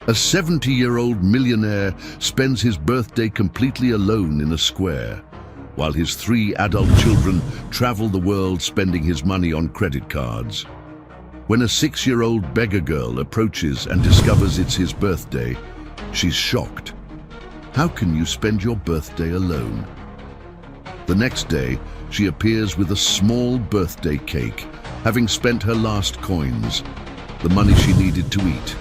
A 70-year-old millionaire spends his birthday completely alone in a square, while his 3 adult children travel the world spending his money on credit cards. When a 6-year-old beggar girl approaches and discovers it's his birthday, she's shocked. How can you spend your birthday alone? The next day, she appears with a small birthday cake, having spent her last coins, the money she needed to eat.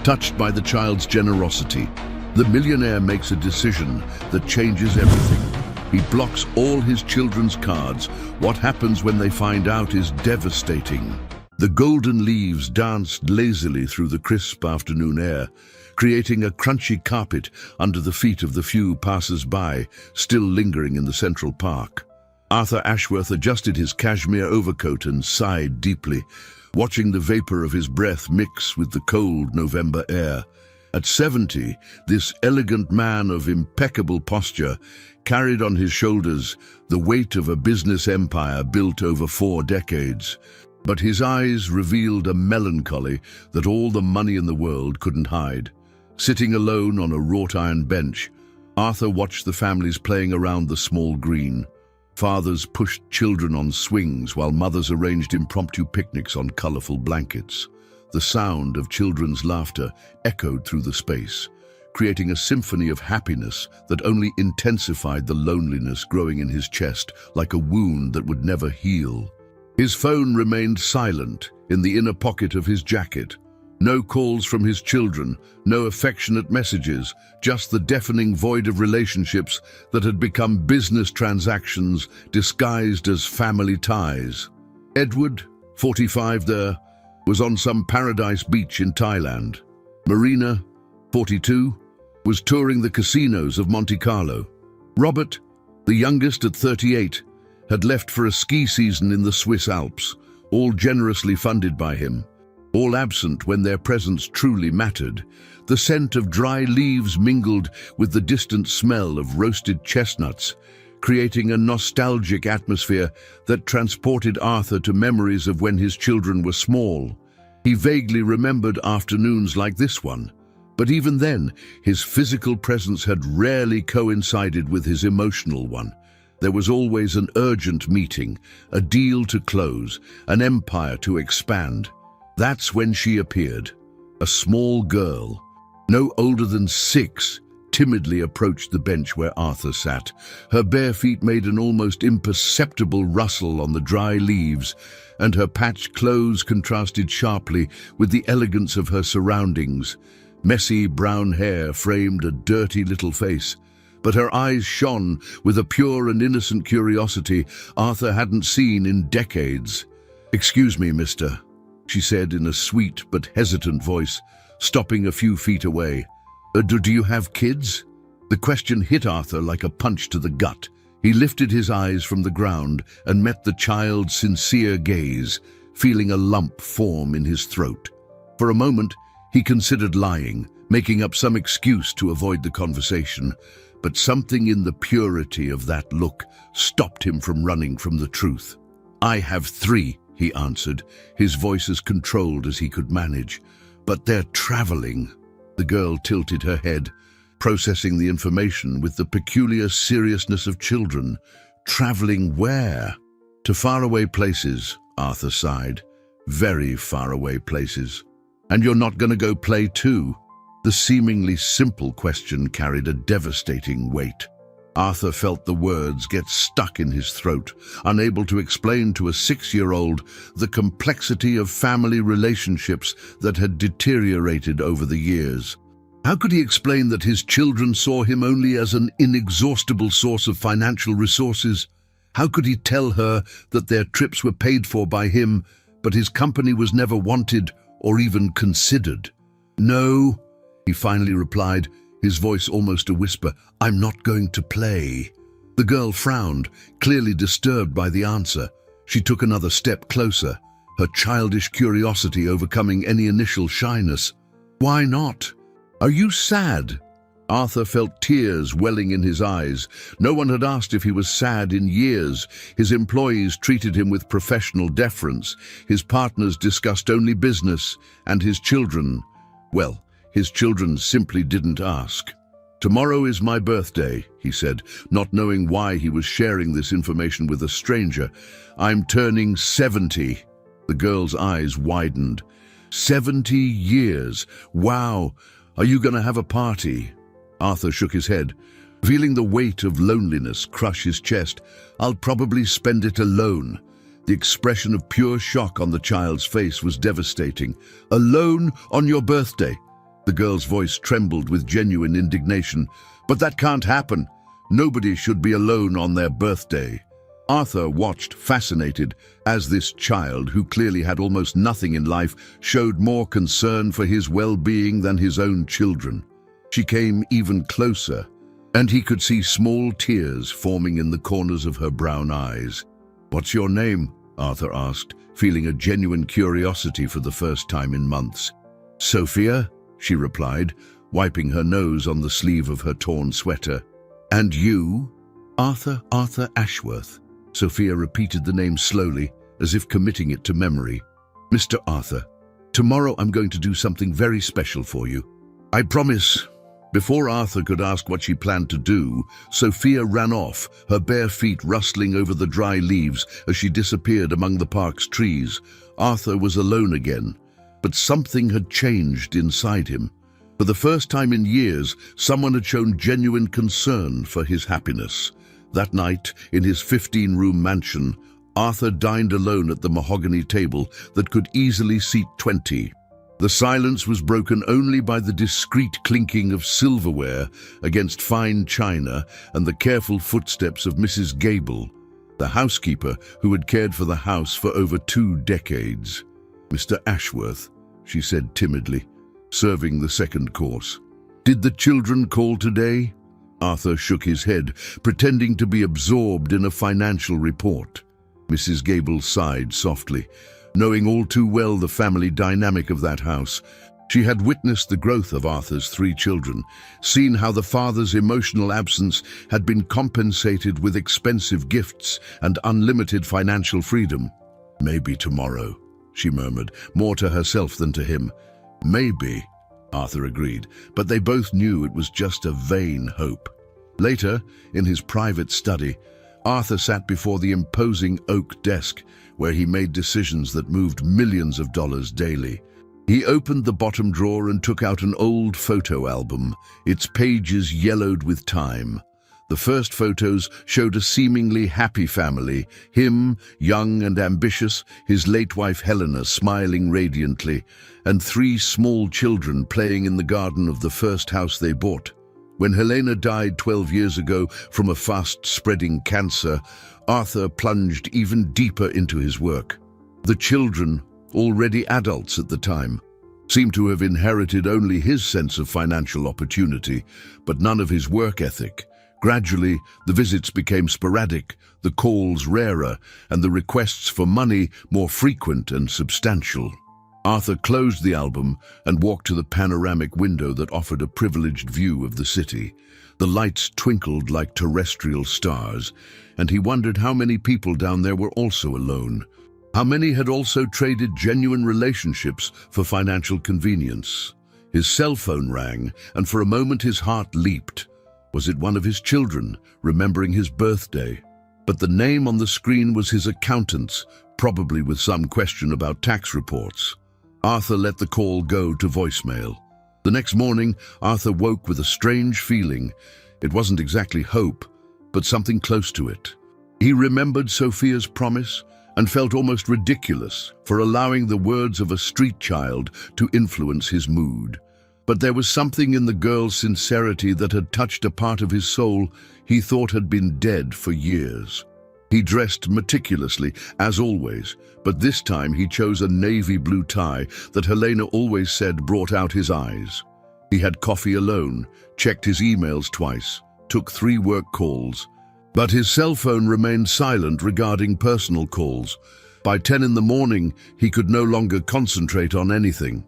Touched by the child's generosity, the millionaire makes a decision that changes everything. He blocks all his children's cards. What happens when they find out is devastating. The golden leaves danced lazily through the crisp afternoon air, creating a crunchy carpet under the feet of the few passers-by still lingering in the Central Park. Arthur Ashworth adjusted his cashmere overcoat and sighed deeply, watching the vapor of his breath mix with the cold November air. At 70, this elegant man of impeccable posture carried on his shoulders the weight of a business empire built over 4 decades. But his eyes revealed a melancholy that all the money in the world couldn't hide. Sitting alone on a wrought-iron bench, Arthur watched the families playing around the small green. Fathers pushed children on swings while mothers arranged impromptu picnics on colorful blankets. The sound of children's laughter echoed through the space, creating a symphony of happiness that only intensified the loneliness growing in his chest like a wound that would never heal. His phone remained silent in the inner pocket of his jacket. No calls from his children, no affectionate messages, just the deafening void of relationships that had become business transactions disguised as family ties. Edward, 45 there, was on some paradise beach in Thailand. Marina, 42, was touring the casinos of Monte Carlo. Robert, the youngest at 38, had left for a ski season in the Swiss Alps, all generously funded by him. All absent when their presence truly mattered. The scent of dry leaves mingled with the distant smell of roasted chestnuts, creating a nostalgic atmosphere that transported Arthur to memories of when his children were small. He vaguely remembered afternoons like this one, but even then, his physical presence had rarely coincided with his emotional one. There was always an urgent meeting, a deal to close, an empire to expand. That's when she appeared. A small girl, no older than 6, timidly approached the bench where Arthur sat. Her bare feet made an almost imperceptible rustle on the dry leaves, and her patched clothes contrasted sharply with the elegance of her surroundings. Messy brown hair framed a dirty little face, but her eyes shone with a pure and innocent curiosity Arthur hadn't seen in decades. "Excuse me, mister," she said in a sweet but hesitant voice, stopping a few feet away. Do you have kids?" The question hit Arthur like a punch to the gut. He lifted his eyes from the ground and met the child's sincere gaze, feeling a lump form in his throat. For a moment, he considered lying, making up some excuse to avoid the conversation, but something in the purity of that look stopped him from running from the truth. "I have 3, he answered, his voice as controlled as he could manage. "But they're traveling." The girl tilted her head, processing the information with the peculiar seriousness of children. "Traveling where?" "To faraway places," Arthur sighed. "Very faraway places." "And you're not going to go play too?" The seemingly simple question carried a devastating weight. Arthur felt the words get stuck in his throat, unable to explain to a 6-year-old the complexity of family relationships that had deteriorated over the years. How could he explain that his children saw him only as an inexhaustible source of financial resources? How could he tell her that their trips were paid for by him, but his company was never wanted or even considered? "No," he finally replied, his voice almost a whisper, "I'm not going to play." The girl frowned, clearly disturbed by the answer. She took another step closer, her childish curiosity overcoming any initial shyness. "Why not? Are you sad?" Arthur felt tears welling in his eyes. No one had asked if he was sad in years. His employees treated him with professional deference. His partners discussed only business, and his children, well, His children simply didn't ask. "Tomorrow is my birthday," he said, not knowing why he was sharing this information with a stranger. "I'm turning 70. The girl's eyes widened. 70 years. Wow. Are you going to have a party? Arthur shook his head, feeling the weight of loneliness crush his chest. "I'll probably spend it alone." The expression of pure shock on the child's face was devastating. "Alone on your birthday?" The girl's voice trembled with genuine indignation. "But that can't happen. Nobody should be alone on their birthday." Arthur watched, fascinated, as this child, who clearly had almost nothing in life, showed more concern for his well-being than his own children. She came even closer, and he could see small tears forming in the corners of her brown eyes. "What's your name?" Arthur asked, feeling a genuine curiosity for the first time in months. "Sophia," she replied, wiping her nose on the sleeve of her torn sweater. "And you?" "Arthur Ashworth." Sophia repeated the name slowly, as if committing it to memory. "Mr. Arthur, tomorrow I'm going to do something very special for you. I promise." Before Arthur could ask what she planned to do, Sophia ran off, her bare feet rustling over the dry leaves as she disappeared among the park's trees. Arthur was alone again, but something had changed inside him. For the first time in years, someone had shown genuine concern for his happiness. That night, in his 15-room mansion, Arthur dined alone at the mahogany table that could easily seat 20. The silence was broken only by the discreet clinking of silverware against fine china and the careful footsteps of Mrs. Gable, the housekeeper who had cared for the house for over 2 decades. "Mr. Ashworth," she said timidly, serving the second course. "Did the children call today?" Arthur shook his head, pretending to be absorbed in a financial report. Mrs. Gable sighed softly, knowing all too well the family dynamic of that house. She had witnessed the growth of Arthur's 3 children, seen how the father's emotional absence had been compensated with expensive gifts and unlimited financial freedom. "Maybe tomorrow," she murmured, more to herself than to him. "Maybe," Arthur agreed, but they both knew it was just a vain hope. Later, in his private study, Arthur sat before the imposing oak desk, where he made decisions that moved millions of dollars daily. He opened the bottom drawer and took out an old photo album, its pages yellowed with time. The first photos showed a seemingly happy family, him, young and ambitious, his late wife Helena smiling radiantly, and 3 small children playing in the garden of the first house they bought. When Helena died 12 years ago from a fast-spreading cancer, Arthur plunged even deeper into his work. The children, already adults at the time, seemed to have inherited only his sense of financial opportunity, but none of his work ethic. Gradually, the visits became sporadic, the calls rarer, and the requests for money more frequent and substantial. Arthur closed the album and walked to the panoramic window that offered a privileged view of the city. The lights twinkled like terrestrial stars, and he wondered how many people down there were also alone. How many had also traded genuine relationships for financial convenience? His cell phone rang, and for a moment his heart leaped. Was it one of his children, remembering his birthday? But the name on the screen was his accountant's, probably with some question about tax reports. Arthur let the call go to voicemail. The next morning, Arthur woke with a strange feeling. It wasn't exactly hope, but something close to it. He remembered Sophia's promise and felt almost ridiculous for allowing the words of a street child to influence his mood. But there was something in the girl's sincerity that had touched a part of his soul he thought had been dead for years. He dressed meticulously, as always, but this time he chose a navy blue tie that Helena always said brought out his eyes. He had coffee alone, checked his emails twice, took 3 work calls, but his cell phone remained silent regarding personal calls. By 10 in the morning, he could no longer concentrate on anything.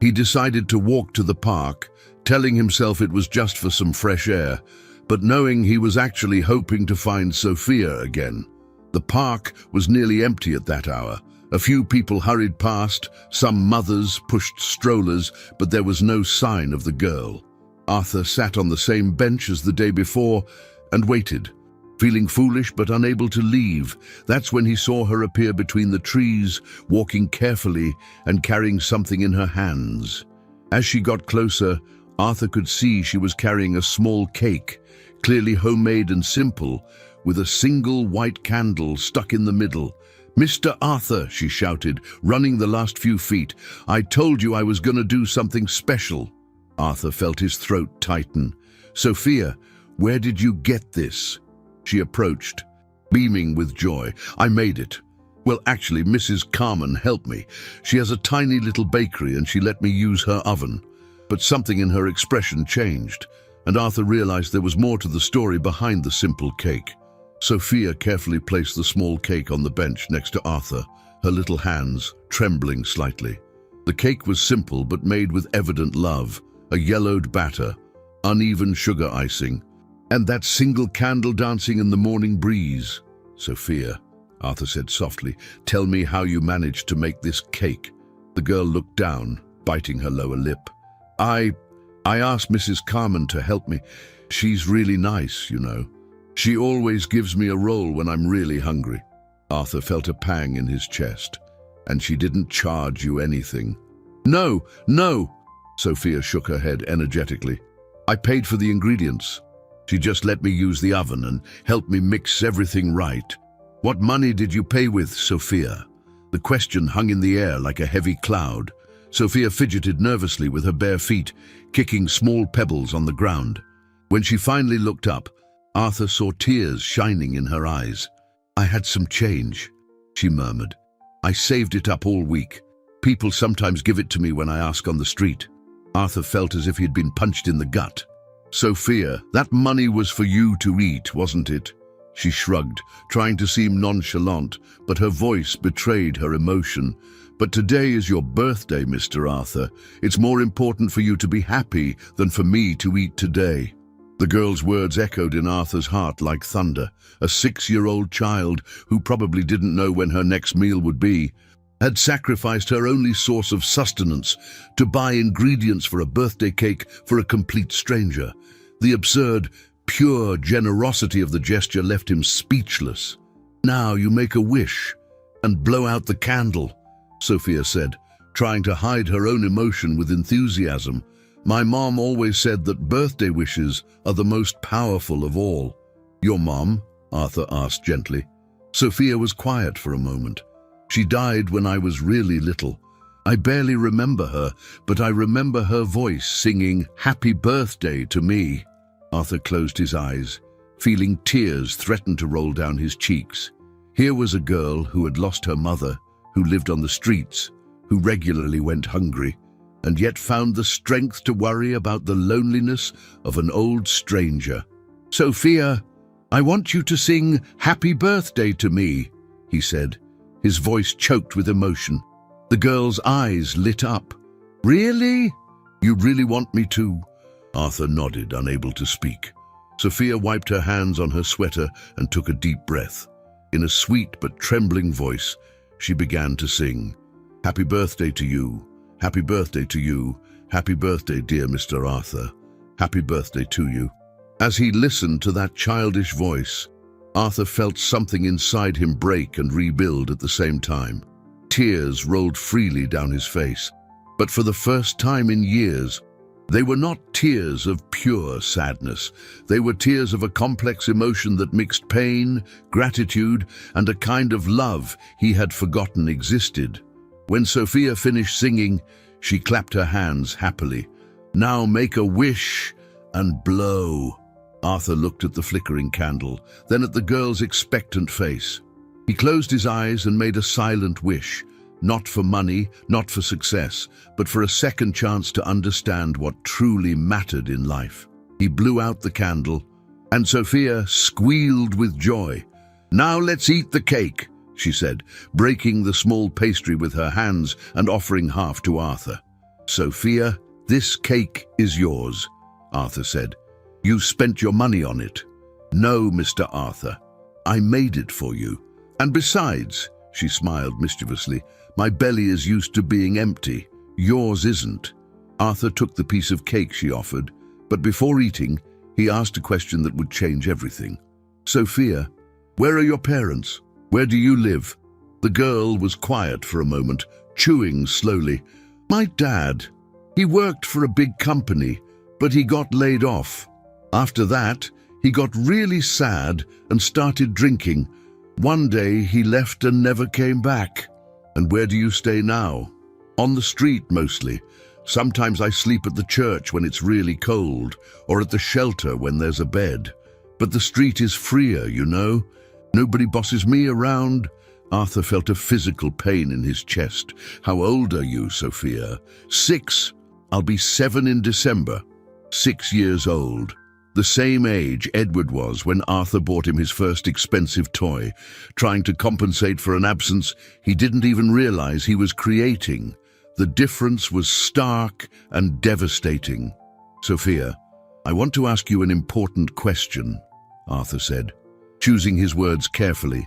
He decided to walk to the park, telling himself it was just for some fresh air, but knowing he was actually hoping to find Sophia again. The park was nearly empty at that hour, A few people hurried past, some mothers pushed strollers, but there was no sign of the girl. Arthur sat on the same bench as the day before and waited, feeling foolish but unable to leave. That's when he saw her appear between the trees, walking carefully and carrying something in her hands. As she got closer, Arthur could see she was carrying a small cake, clearly homemade and simple, with a single white candle stuck in the middle. "Mr. Arthur," she shouted, running the last few feet, "I told you I was going to do something special." Arthur felt his throat tighten. "Sophia, where did you get this?" She approached, beaming with joy. "I made it. Well, actually, Mrs. Carmen helped me. She has a tiny little bakery and she let me use her oven." But something in her expression changed, and Arthur realized there was more to the story behind the simple cake. Sophia carefully placed the small cake on the bench next to Arthur, her little hands trembling slightly. The cake was simple but made with evident love, a yellowed batter, uneven sugar icing, and that single candle dancing in the morning breeze. "Sophia," Arthur said softly, "tell me how you managed to make this cake." The girl looked down, biting her lower lip. I asked Mrs. Carmen to help me. She's really nice, you know. She always gives me a roll when I'm really hungry." Arthur felt a pang in his chest. "And she didn't charge you anything?" No, Sophia shook her head energetically. "I paid for the ingredients. She just let me use the oven and helped me mix everything right." "What money did you pay with, Sophia?" The question hung in the air like a heavy cloud. Sophia fidgeted nervously with her bare feet, kicking small pebbles on the ground. When she finally looked up, Arthur saw tears shining in her eyes. "I had some change," she murmured. "I saved it up all week. People sometimes give it to me when I ask on the street." Arthur felt as if he'd been punched in the gut. "Sophia, that money was for you to eat, wasn't it?" She shrugged, trying to seem nonchalant, but her voice betrayed her emotion. "But today is your birthday, Mr. Arthur. It's more important for you to be happy than for me to eat today." The girl's words echoed in Arthur's heart like thunder. A 6-year-old child, who probably didn't know when her next meal would be, had sacrificed her only source of sustenance to buy ingredients for a birthday cake for a complete stranger. The absurd, pure generosity of the gesture left him speechless. "Now you make a wish and blow out the candle," Sophia said, trying to hide her own emotion with enthusiasm. "My mom always said that birthday wishes are the most powerful of all." "Your mom?" Arthur asked gently. Sophia was quiet for a moment. "She died when I was really little. I barely remember her, but I remember her voice singing 'Happy Birthday' to me." Arthur closed his eyes, feeling tears threaten to roll down his cheeks. Here was a girl who had lost her mother, who lived on the streets, who regularly went hungry, and yet found the strength to worry about the loneliness of an old stranger. "Sophia, I want you to sing 'Happy Birthday' to me," he said, his voice choked with emotion. The girl's eyes lit up. "Really? You really want me to?" Arthur nodded, unable to speak. Sophia wiped her hands on her sweater and took a deep breath. In a sweet but trembling voice, she began to sing, "Happy birthday to you. Happy birthday to you. Happy birthday, dear Mr. Arthur. Happy birthday to you." As he listened to that childish voice, Arthur felt something inside him break and rebuild at the same time. Tears rolled freely down his face, but for the first time in years, they were not tears of pure sadness. They were tears of a complex emotion that mixed pain, gratitude, and a kind of love he had forgotten existed. When Sophia finished singing, she clapped her hands happily. "Now make a wish and blow." Arthur looked at the flickering candle, then at the girl's expectant face. He closed his eyes and made a silent wish, not for money, not for success, but for a second chance to understand what truly mattered in life. He blew out the candle, and Sophia squealed with joy. "Now let's eat the cake," she said, breaking the small pastry with her hands and offering half to Arthur. "Sophia, this cake is yours," Arthur said. "You spent your money on it." "No, Mr. Arthur. I made it for you. And besides," She smiled mischievously. "My belly is used to being empty. Yours isn't." Arthur took the piece of cake she offered, but before eating, he asked a question that would change everything. "Sophia, where are your parents? Where do you live?" The girl was quiet for a moment, chewing slowly. "My dad. He worked for a big company, but he got laid off. After that, he got really sad and started drinking. One day he left and never came back." "And where do you stay now?" "On the street, mostly. Sometimes I sleep at the church when it's really cold, or at the shelter when there's a bed. But the street is freer, you know. Nobody bosses me around." Arthur felt a physical pain in his chest. "How old are you, Sophia?" 6. "I'll be 7 in December." 6 years old. The same age Edward was when Arthur bought him his first expensive toy, trying to compensate for an absence he didn't even realize he was creating. The difference was stark and devastating. "Sophia, I want to ask you an important question," Arthur said, choosing his words carefully.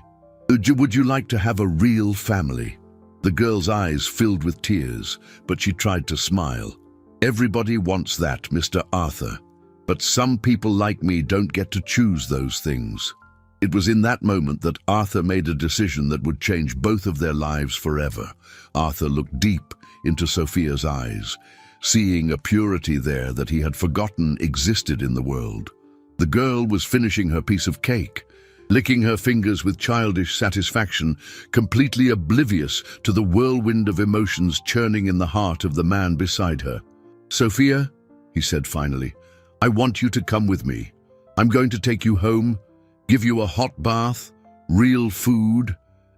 Would you like to have a real family?" The girl's eyes filled with tears, but she tried to smile. "Everybody wants that, Mr. Arthur. But some people like me don't get to choose those things." It was in that moment that Arthur made a decision that would change both of their lives forever. Arthur looked deep into Sophia's eyes, seeing a purity there that he had forgotten existed in the world. The girl was finishing her piece of cake, licking her fingers with childish satisfaction, completely oblivious to the whirlwind of emotions churning in the heart of the man beside her. "Sophia," he said finally, "I want you to come with me. I'm going to take you home, give you a hot bath, real food,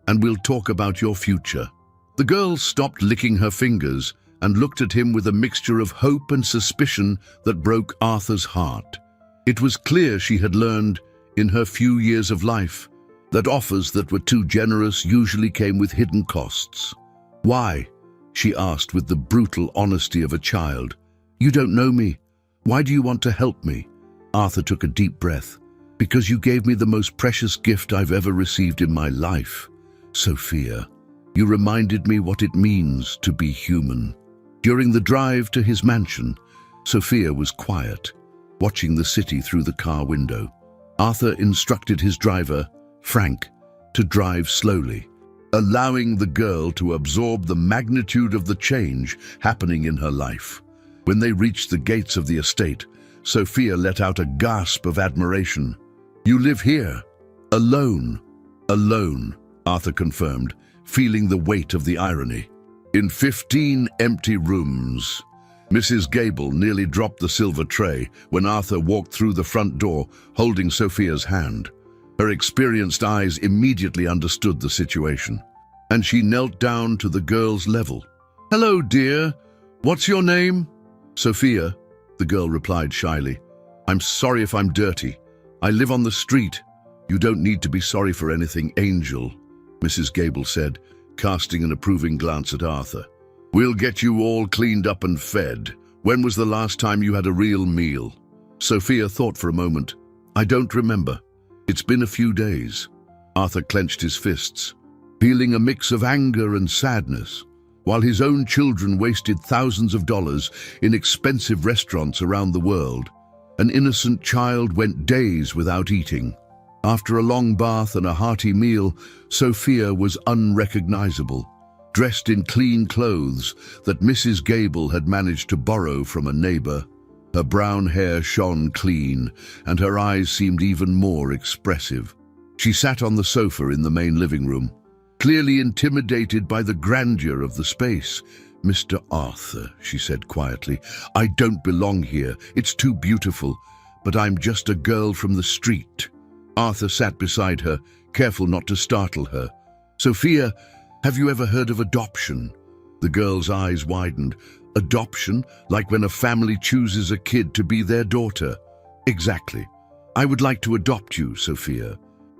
and we'll talk about your future." The girl stopped licking her fingers and looked at him with a mixture of hope and suspicion that broke Arthur's heart. It was clear she had learned, in her few years of life, that offers that were too generous usually came with hidden costs. "Why?" she asked with the brutal honesty of a child. "You don't know me. Why do you want to help me?" Arthur took a deep breath. "Because you gave me the most precious gift I've ever received in my life, Sophia. You reminded me what it means to be human." During the drive to his mansion, Sophia was quiet, watching the city through the car window. Arthur instructed his driver, Frank, to drive slowly, allowing the girl to absorb the magnitude of the change happening in her life. When they reached the gates of the estate, Sophia let out a gasp of admiration. "You live here? Alone?" "Alone," Arthur confirmed, feeling the weight of the irony. "In 15 empty rooms." Mrs. Gable nearly dropped the silver tray when Arthur walked through the front door, holding Sophia's hand. Her experienced eyes immediately understood the situation, and she knelt down to the girl's level. "Hello, dear. What's your name?" "Sophia," the girl replied shyly. "I'm sorry if I'm dirty. I live on the street." "You don't need to be sorry for anything, Angel," Mrs. Gable said, casting an approving glance at Arthur. "We'll get you all cleaned up and fed. When was the last time you had a real meal?" Sophia thought for a moment. "I don't remember. It's been a few days." Arthur clenched his fists, feeling a mix of anger and sadness. While his own children wasted thousands of dollars in expensive restaurants around the world, an innocent child went days without eating. After a long bath and a hearty meal, Sophia was unrecognizable, dressed in clean clothes that Mrs. Gable had managed to borrow from a neighbor. Her brown hair shone clean, and her eyes seemed even more expressive. She sat on the sofa in the main living room, clearly intimidated by the grandeur of the space. "Mr. Arthur," she said quietly, "I don't belong here. It's too beautiful, but I'm just a girl from the street." Arthur sat beside her, careful not to startle her. "Sophia, have you ever heard of adoption?" The girl's eyes widened. "Adoption? Like when a family chooses a kid to be their daughter?" "Exactly. I would like to adopt you, Sophia.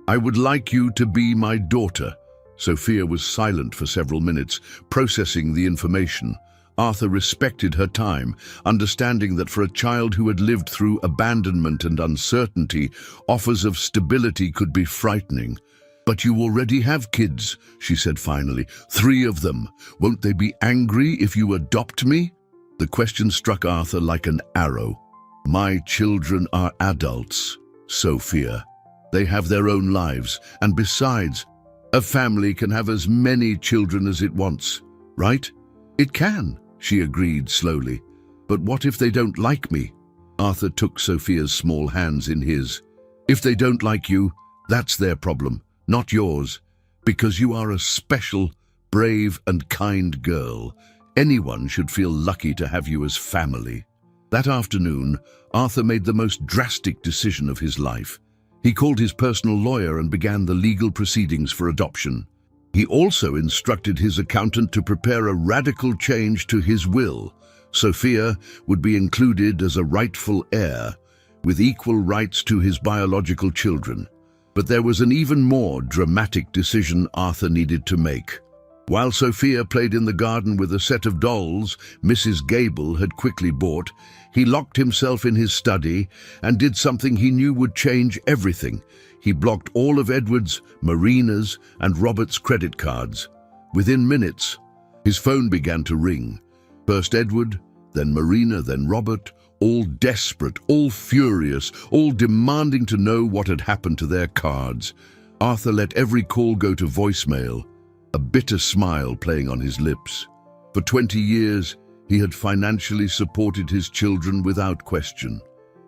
I would like you to be my daughter." Sophia was silent for several minutes, processing the information. Arthur respected her time, understanding that for a child who had lived through abandonment and uncertainty, offers of stability could be frightening. "But you already have kids," she said finally. "3 of them. Won't they be angry if you adopt me?" The question struck Arthur like an arrow. "My children are adults, Sophia. They have their own lives, and besides, a family can have as many children as it wants, right?" "It can," she agreed slowly. "But what if they don't like me?" Arthur took Sophia's small hands in his. "If they don't like you, that's their problem, not yours, because you are a special, brave and kind girl. Anyone should feel lucky to have you as family." That afternoon, Arthur made the most drastic decision of his life. He called his personal lawyer and began the legal proceedings for adoption. He also instructed his accountant to prepare a radical change to his will. Sophia would be included as a rightful heir, with equal rights to his biological children. But there was an even more dramatic decision Arthur needed to make. While Sophia played in the garden with a set of dolls Mrs. Gable had quickly bought, he locked himself in his study and did something he knew would change everything. He blocked all of Edward's, Marina's, and Robert's credit cards. Within minutes, his phone began to ring. First Edward, then Marina, then Robert, all desperate, all furious, all demanding to know what had happened to their cards. Arthur let every call go to voicemail, a bitter smile playing on his lips. For 20 years, he had financially supported his children without question.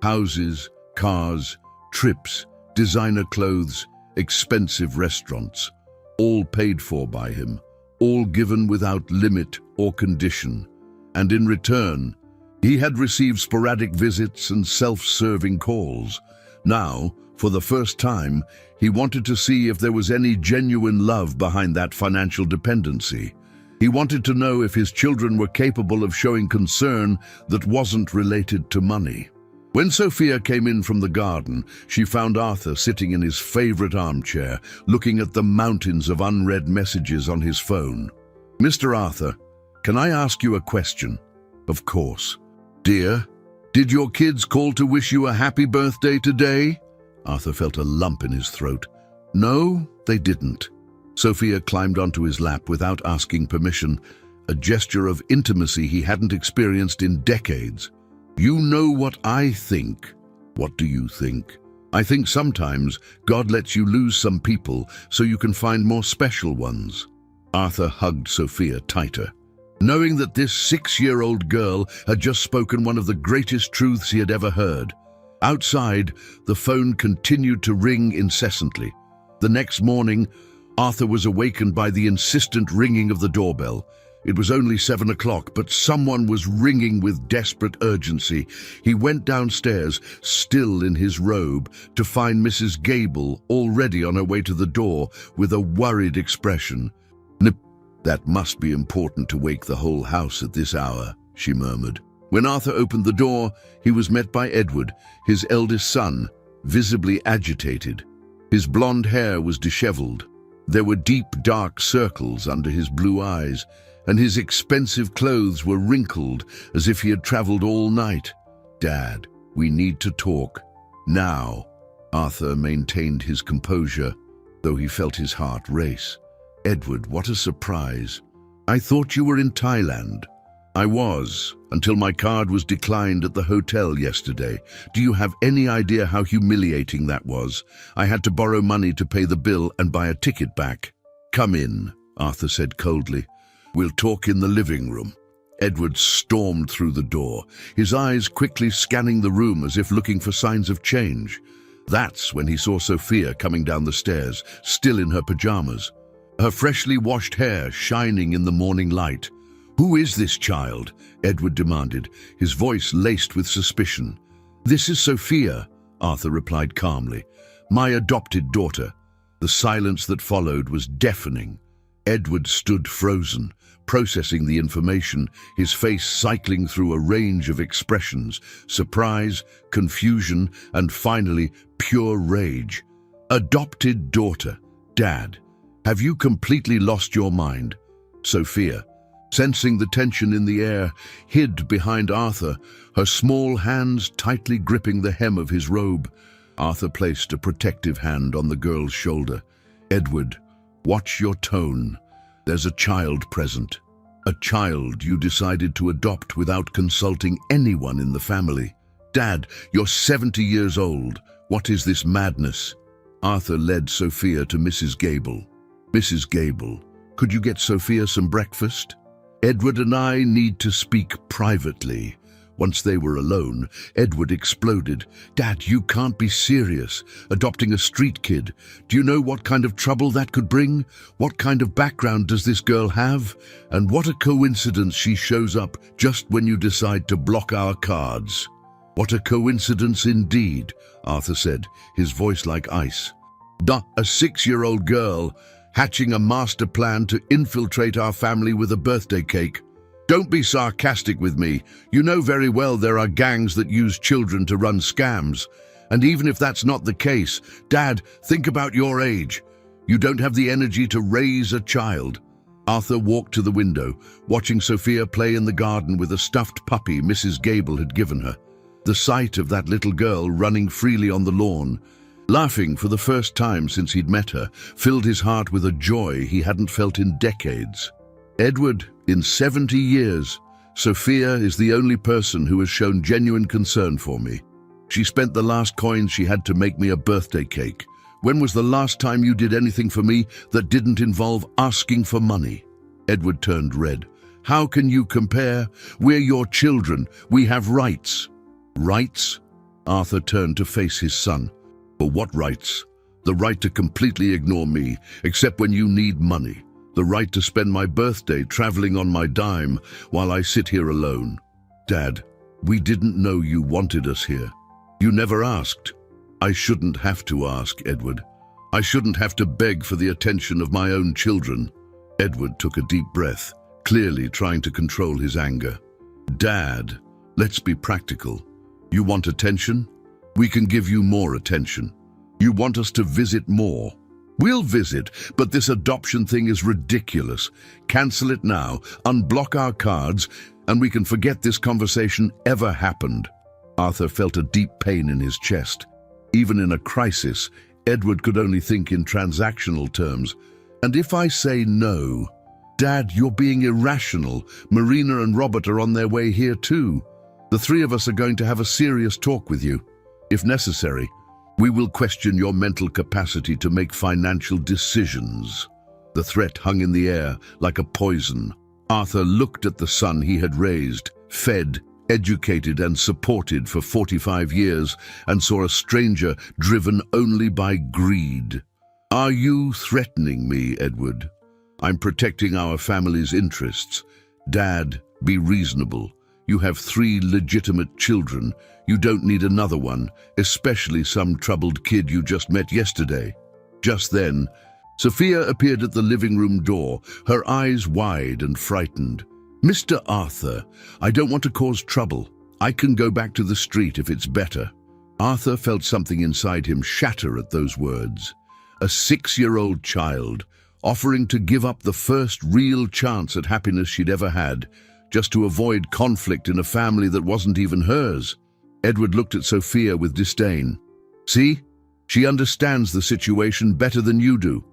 Houses, cars, trips, designer clothes, expensive restaurants, all paid for by him, all given without limit or condition. And in return, he had received sporadic visits and self-serving calls. Now, for the first time, he wanted to see if there was any genuine love behind that financial dependency. He wanted to know if his children were capable of showing concern that wasn't related to money. When Sophia came in from the garden, she found Arthur sitting in his favorite armchair, looking at the mountains of unread messages on his phone. "Mr. Arthur, can I ask you a question?" "Of course." "Dear, did your kids call to wish you a happy birthday today?" Arthur felt a lump in his throat. "No, they didn't." Sophia climbed onto his lap without asking permission, a gesture of intimacy he hadn't experienced in decades. "You know what I think." "What do you think?" "I think sometimes God lets you lose some people so you can find more special ones." Arthur hugged Sophia tighter, knowing that this 6-year-old girl had just spoken one of the greatest truths he had ever heard. Outside, the phone continued to ring incessantly. The next morning, Arthur was awakened by the insistent ringing of the doorbell. It was only 7 o'clock, but someone was ringing with desperate urgency. He went downstairs, still in his robe, to find Mrs. Gable already on her way to the door with a worried expression. "That must be important to wake the whole house at this hour," she murmured. When Arthur opened the door, he was met by Edward, his eldest son, visibly agitated. His blonde hair was disheveled. There were deep, dark circles under his blue eyes, and his expensive clothes were wrinkled as if he had traveled all night. "Dad, we need to talk. Now." Arthur maintained his composure, though he felt his heart race. "Edward, what a surprise. I thought you were in Thailand." "I was, until my card was declined at the hotel yesterday. Do you have any idea how humiliating that was? I had to borrow money to pay the bill and buy a ticket back." "Come in," Arthur said coldly. "We'll talk in the living room." Edward stormed through the door, his eyes quickly scanning the room as if looking for signs of change. That's when he saw Sophia coming down the stairs, still in her pajamas, her freshly washed hair shining in the morning light. "Who is this child?" Edward demanded, his voice laced with suspicion. "This is Sophia," Arthur replied calmly. "My adopted daughter." The silence that followed was deafening. Edward stood frozen, processing the information, his face cycling through a range of expressions: surprise, confusion, and finally, pure rage. "Adopted daughter, Dad. Have you completely lost your mind?" Sophia, sensing the tension in the air, hid behind Arthur, her small hands tightly gripping the hem of his robe. Arthur placed a protective hand on the girl's shoulder. Edward, watch your tone. There's a child present. A child you decided to adopt without consulting anyone in the family. Dad, you're 70 years old. What is this madness? Arthur led Sophia to Mrs. Gable. Mrs. Gable, could you get Sophia some breakfast? Edward and I need to speak privately. Once they were alone, Edward exploded. Dad, you can't be serious. Adopting a street kid. Do you know what kind of trouble that could bring? What kind of background does this girl have? And what a coincidence she shows up just when you decide to block our cards. What a coincidence indeed, Arthur said, his voice like ice. A 6-year-old girl hatching a master plan to infiltrate our family with a birthday cake. Don't be sarcastic with me. You know very well there are gangs that use children to run scams. And even if that's not the case, Dad, think about your age. You don't have the energy to raise a child. Arthur walked to the window, watching Sophia play in the garden with a stuffed puppy Mrs. Gable had given her. The sight of that little girl running freely on the lawn, laughing for the first time since he'd met her, filled his heart with a joy he hadn't felt in decades. Edward, in 70 years, Sophia is the only person who has shown genuine concern for me. She spent the last coins she had to make me a birthday cake. When was the last time you did anything for me that didn't involve asking for money? Edward turned red. How can you compare? We're your children. We have rights. Rights? Arthur turned to face his son. For what rights? The right to completely ignore me, except when you need money. The right to spend my birthday traveling on my dime while I sit here alone. Dad, we didn't know you wanted us here. You never asked. I shouldn't have to ask, Edward. I shouldn't have to beg for the attention of my own children. Edward took a deep breath, clearly trying to control his anger. Dad, let's be practical. You want attention? We can give you more attention. You want us to visit more? We'll visit, but this adoption thing is ridiculous. Cancel it now, unblock our cards, and we can forget this conversation ever happened. Arthur felt a deep pain in his chest. Even in a crisis, Edward could only think in transactional terms. And if I say no, Dad, you're being irrational. Marina and Robert are on their way here too. The three of us are going to have a serious talk with you. If necessary, we will question your mental capacity to make financial decisions. The threat hung in the air like a poison. Arthur looked at the son he had raised, fed, educated and supported for 45 years, and saw a stranger driven only by greed. Are you threatening me, Edward? I'm protecting our family's interests. Dad, be reasonable. You have 3 legitimate children. You don't need another one, especially some troubled kid you just met yesterday. Just then, Sophia appeared at the living room door, her eyes wide and frightened. Mr. Arthur, I don't want to cause trouble. I can go back to the street if it's better. Arthur felt something inside him shatter at those words. A 6-year-old child offering to give up the first real chance at happiness she'd ever had, just to avoid conflict in a family that wasn't even hers. Edward looked at Sophia with disdain. See? She understands the situation better than you do.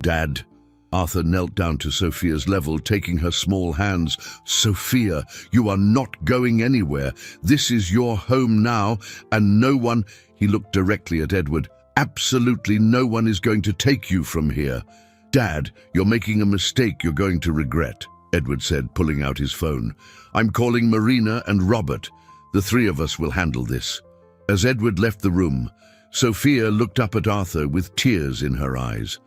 Dad. Arthur knelt down to Sophia's level, taking her small hands. Sophia, you are not going anywhere. This is your home now, and no one— He looked directly at Edward. Absolutely no one is going to take you from here. Dad, you're making a mistake you're going to regret, Edward said, pulling out his phone. I'm calling Marina and Robert. The 3 of us will handle this. As Edward left the room, Sophia looked up at Arthur with tears in her eyes.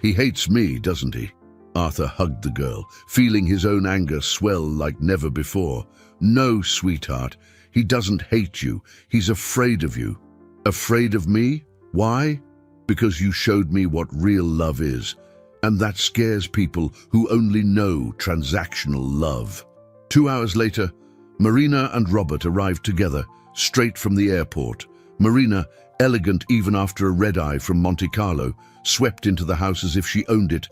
He hates me, doesn't he? Arthur hugged the girl, feeling his own anger swell like never before. No, sweetheart, he doesn't hate you. He's afraid of you. Afraid of me? Why? Because you showed me what real love is. And that scares people who only know transactional love. 2 hours later, Marina and Robert arrived together, straight from the airport. Marina, elegant even after a red-eye from Monte Carlo, swept into the house as if she owned it,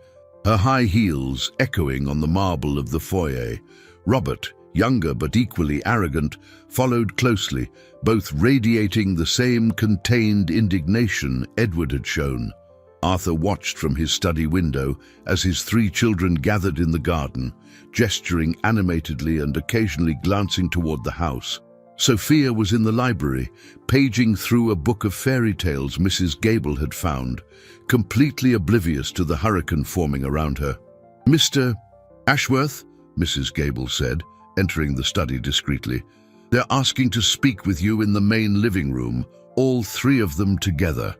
her high heels echoing on the marble of the foyer. Robert, younger but equally arrogant, followed closely, both radiating the same contained indignation Edward had shown. Arthur watched from his study window as his three children gathered in the garden, gesturing animatedly and occasionally glancing toward the house. Sophia was in the library, paging through a book of fairy tales Mrs. Gable had found, completely oblivious to the hurricane forming around her. "Mr. Ashworth," Mrs. Gable said, entering the study discreetly. "They're asking to speak with you in the main living room, all three of them together."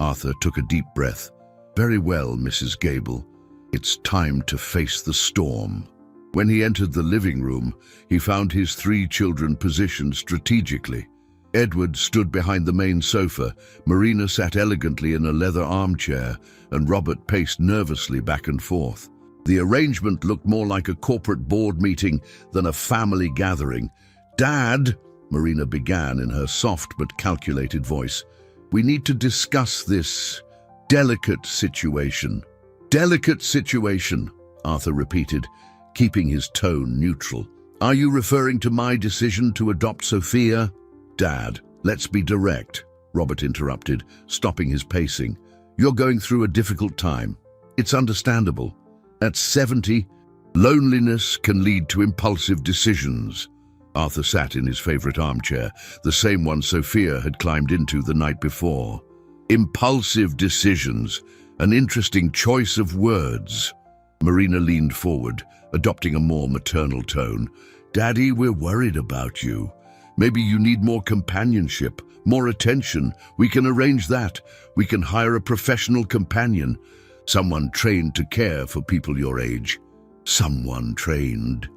Arthur took a deep breath. "Very well, Mrs. Gable. It's time to face the storm." When he entered the living room, he found his three children positioned strategically. Edward stood behind the main sofa, Marina sat elegantly in a leather armchair, and Robert paced nervously back and forth. The arrangement looked more like a corporate board meeting than a family gathering. "Dad," Marina began in her soft but calculated voice, "we need to discuss this delicate situation." "Delicate situation," Arthur repeated, keeping his tone neutral. "Are you referring to my decision to adopt Sophia?" "Dad, let's be direct," Robert interrupted, stopping his pacing. "You're going through a difficult time. It's understandable. At 70, loneliness can lead to impulsive decisions." Arthur sat in his favorite armchair, the same one Sophia had climbed into the night before. "Impulsive decisions, an interesting choice of words." Marina leaned forward, adopting a more maternal tone. "Daddy, we're worried about you. Maybe you need more companionship, more attention. We can arrange that. We can hire a professional companion, someone trained to care for people your age." "Someone trained,"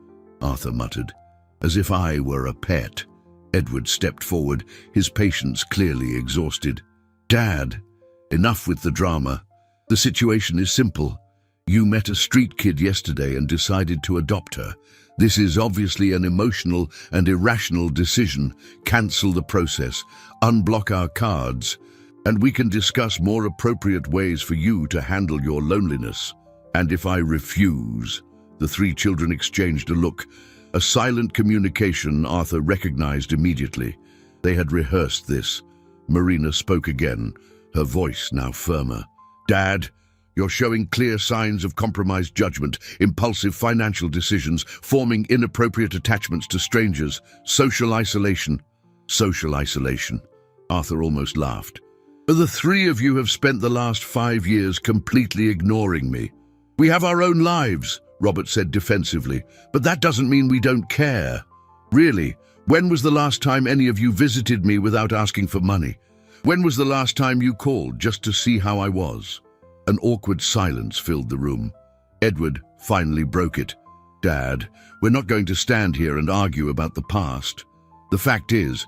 Arthur muttered. "As if I were a pet." Edward stepped forward, his patience clearly exhausted. "Dad, enough with the drama. The situation is simple. You met a street kid yesterday and decided to adopt her. This is obviously an emotional and irrational decision. Cancel the process, unblock our cards, and we can discuss more appropriate ways for you to handle your loneliness." "And if I refuse?" The three children exchanged a look. A silent communication Arthur recognized immediately. They had rehearsed this. Marina spoke again, her voice now firmer. "Dad, you're showing clear signs of compromised judgment, impulsive financial decisions, forming inappropriate attachments to strangers, social isolation." "Social isolation," Arthur almost laughed. "The three of you have spent the last 5 years completely ignoring me." "We have our own lives," Robert said defensively, "but that doesn't mean we don't care." "Really, when was the last time any of you visited me without asking for money? When was the last time you called just to see how I was?" An awkward silence filled the room. Edward finally broke it. "Dad, we're not going to stand here and argue about the past. The fact is,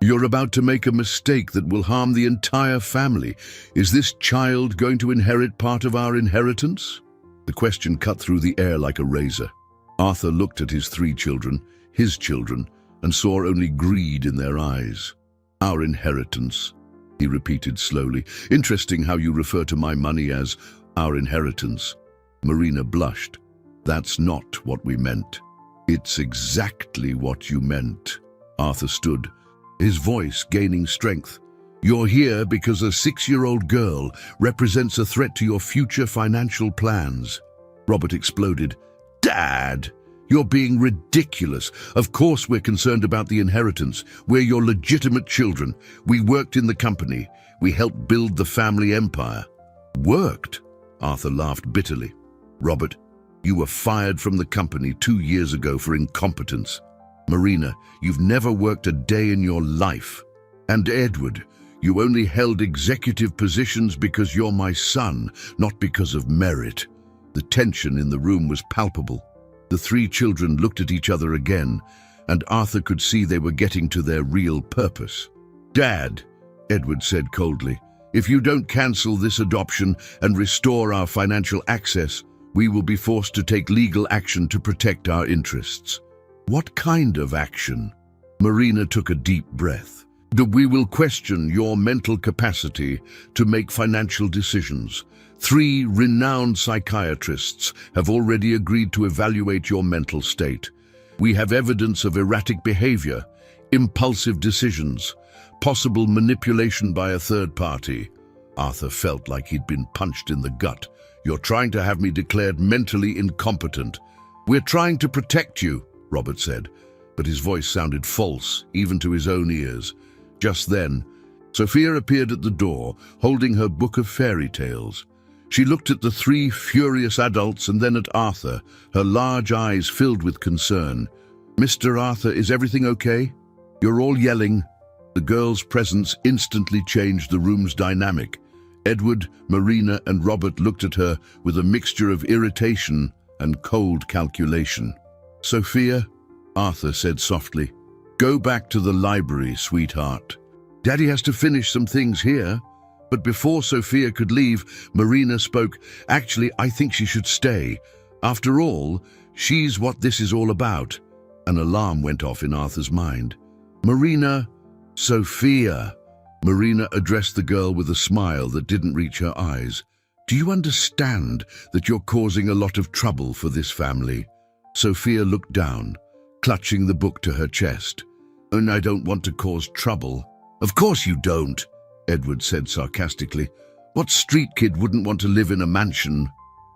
you're about to make a mistake that will harm the entire family. Is this child going to inherit part of our inheritance?" The question cut through the air like a razor. Arthur looked at his three children, his children, and saw only greed in their eyes. "Our inheritance," he repeated slowly. "Interesting how you refer to my money as our inheritance." Marina blushed. "That's not what we meant." "It's exactly what you meant." Arthur stood, his voice gaining strength. "You're here because a 6-year-old girl represents a threat to your future financial plans." Robert exploded. "Dad, you're being ridiculous. Of course we're concerned about the inheritance. We're your legitimate children. We worked in the company. We helped build the family empire." "Worked?" Arthur laughed bitterly. "Robert, you were fired from the company 2 years ago for incompetence. Marina, you've never worked a day in your life. And Edward, you only held executive positions because you're my son, not because of merit." The tension in the room was palpable. The three children looked at each other again, and Arthur could see they were getting to their real purpose. "Dad," Edward said coldly, "if you don't cancel this adoption and restore our financial access, we will be forced to take legal action to protect our interests." "What kind of action?" Marina took a deep breath. "We will question your mental capacity to make financial decisions. 3 renowned psychiatrists have already agreed to evaluate your mental state. We have evidence of erratic behavior, impulsive decisions, possible manipulation by a third party." Arthur felt like he'd been punched in the gut. "You're trying to have me declared mentally incompetent." "We're trying to protect you," Robert said, but his voice sounded false, even to his own ears. Just then, Sophia appeared at the door, holding her book of fairy tales. She looked at the three furious adults and then at Arthur, her large eyes filled with concern. "Mr. Arthur, is everything okay? You're all yelling." The girl's presence instantly changed the room's dynamic. Edward, Marina, and Robert looked at her with a mixture of irritation and cold calculation. "Sophia," Arthur said softly, "go back to the library, sweetheart. Daddy has to finish some things here." But before Sophia could leave, Marina spoke. "Actually, I think she should stay. After all, she's what this is all about." An alarm went off in Arthur's mind. "Marina, Sophia." Marina addressed the girl with a smile that didn't reach her eyes. "Do you understand that you're causing a lot of trouble for this family?" Sophia looked down, clutching the book to her chest. "And I don't want to cause trouble." "Of course you don't," Edward said sarcastically. "What street kid wouldn't want to live in a mansion?"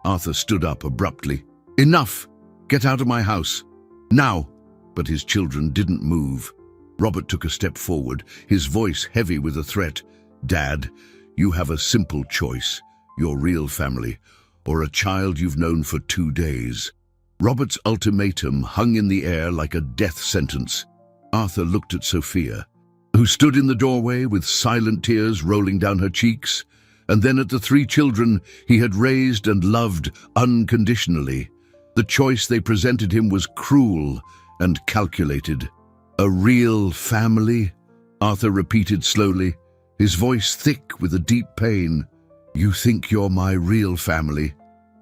Arthur stood up abruptly. "Enough! Get out of my house. Now!" But his children didn't move. Robert took a step forward, his voice heavy with a threat. "Dad, you have a simple choice. Your real family, or a child you've known for 2 days." Robert's ultimatum hung in the air like a death sentence. Arthur looked at Sophia, who stood in the doorway with silent tears rolling down her cheeks, and then at the 3 children he had raised and loved unconditionally. The choice they presented him was cruel and calculated. "A real family?" Arthur repeated slowly, his voice thick with a deep pain. "You think you're my real family?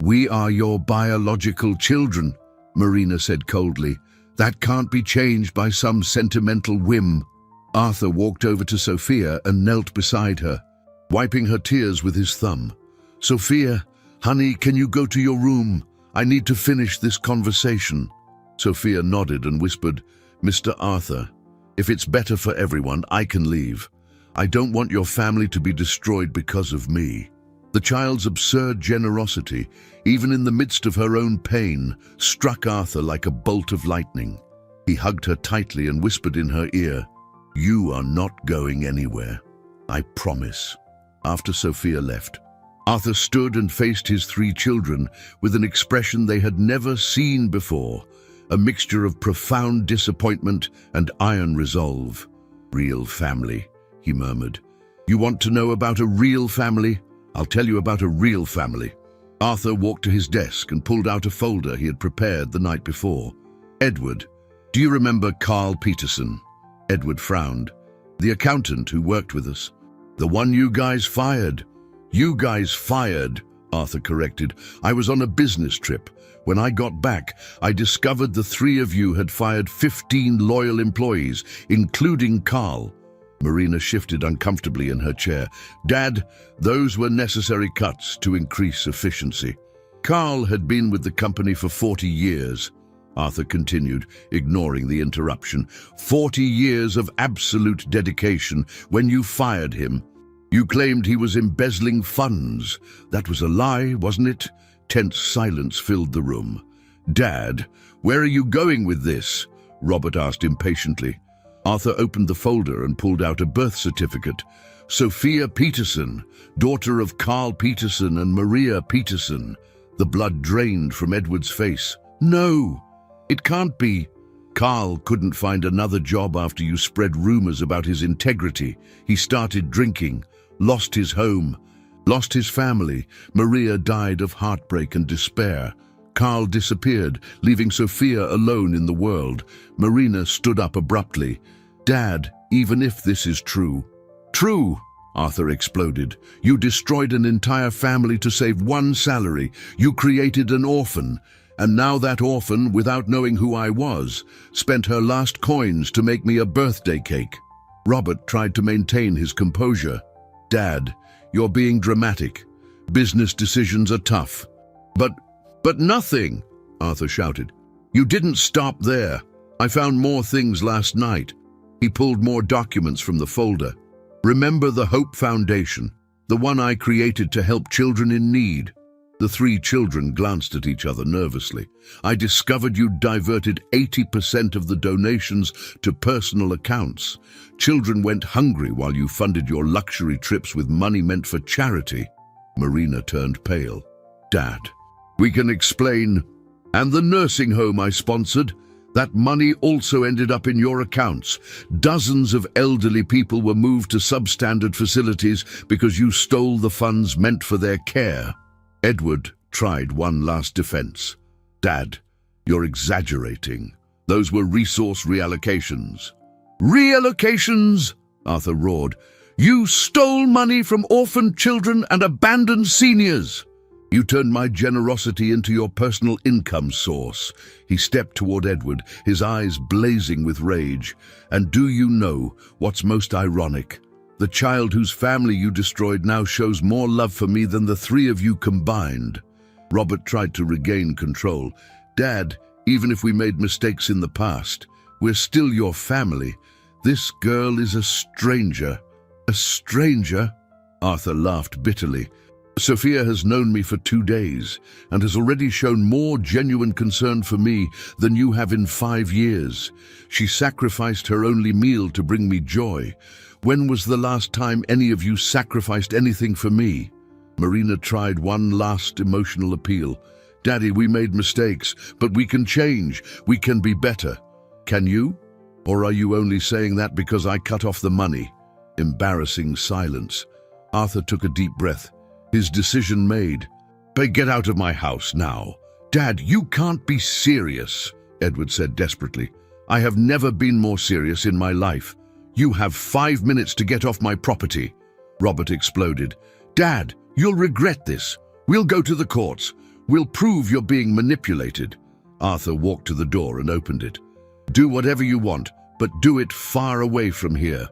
We are your biological children," Marina said coldly. "That can't be changed by some sentimental whim." Arthur walked over to Sophia and knelt beside her, wiping her tears with his thumb. "Sophia, honey, can you go to your room? I need to finish this conversation." Sophia nodded and whispered, "Mr. Arthur, if it's better for everyone, I can leave. I don't want your family to be destroyed because of me." The child's absurd generosity, even in the midst of her own pain, struck Arthur like a bolt of lightning. He hugged her tightly and whispered in her ear, "You are not going anywhere. I promise." After Sophia left, Arthur stood and faced his 3 children with an expression they had never seen before, a mixture of profound disappointment and iron resolve. "Real family," he murmured. "You want to know about a real family? I'll tell you about a real family." Arthur walked to his desk and pulled out a folder he had prepared the night before. "Edward, do you remember Carl Peterson?" Edward frowned. "The accountant who worked with us. The one you guys fired." "You guys fired," Arthur corrected. "I was on a business trip. When I got back, I discovered the 3 of you had fired 15 loyal employees, including Carl." Marina shifted uncomfortably in her chair. "Dad, those were necessary cuts to increase efficiency." "Carl had been with the company for 40 years, Arthur continued, ignoring the interruption. 40 years of absolute dedication. When you fired him, you claimed he was embezzling funds. That was a lie, wasn't it? Tense silence filled the room. "Dad, where are you going with this?" Robert asked impatiently. Arthur opened the folder and pulled out a birth certificate. "Sophia Peterson, daughter of Carl Peterson and Maria Peterson." The blood drained from Edward's face. "No, it can't be. Carl couldn't find another job after you spread rumors about his integrity. He started drinking, lost his home, lost his family. Maria died of heartbreak and despair. Carl disappeared, leaving Sophia alone in the world." Marina stood up abruptly. "Dad, even if this is true..." "True," Arthur exploded. "You destroyed an entire family to save one salary. You created an orphan. And now that orphan, without knowing who I was, spent her last coins to make me a birthday cake." Robert tried to maintain his composure. "Dad, you're being dramatic. Business decisions are tough." But nothing," Arthur shouted. "You didn't stop there. I found more things last night." He pulled more documents from the folder. "Remember the Hope Foundation? The one I created to help children in need." The three children glanced at each other nervously. "I discovered you diverted 80% of the donations to personal accounts. Children went hungry while you funded your luxury trips with money meant for charity." Marina turned pale. "Dad, we can explain. And the nursing home I sponsored? That money also ended up in your accounts. Dozens of elderly people were moved to substandard facilities because you stole the funds meant for their care." Edward tried one last defense. "Dad, you're exaggerating. Those were resource reallocations." "Reallocations?" Arthur roared. "You stole money from orphaned children and abandoned seniors. You turned my generosity into your personal income source." He stepped toward Edward, his eyes blazing with rage. "And do you know what's most ironic? The child whose family you destroyed now shows more love for me than the three of you combined." Robert tried to regain control. "Dad, even if we made mistakes in the past, we're still your family. This girl is a stranger." "A stranger?" Arthur laughed bitterly. "Sophia has known me for 2 days and has already shown more genuine concern for me than you have in 5 years. She sacrificed her only meal to bring me joy. When was the last time any of you sacrificed anything for me?" Marina tried one last emotional appeal. "Daddy, we made mistakes, but we can change. We can be better." "Can you? Or are you only saying that because I cut off the money?" Embarrassing silence. Arthur took a deep breath. His decision made. "Get out of my house now." "Dad, you can't be serious," Edward said desperately. "I have never been more serious in my life. You have 5 minutes to get off my property." Robert exploded. "Dad, you'll regret this. We'll go to the courts. We'll prove you're being manipulated." Arthur walked to the door and opened it. "Do whatever you want, but do it far away from here."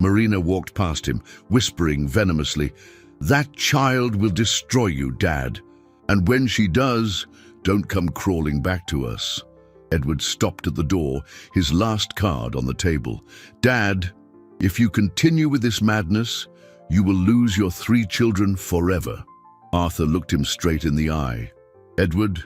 Marina walked past him, whispering venomously, "That child will destroy you, Dad. And when she does, don't come crawling back to us." Edward stopped at the door, his last card on the table. "Dad, if you continue with this madness, you will lose your 3 children forever." Arthur looked him straight in the eye. "Edward,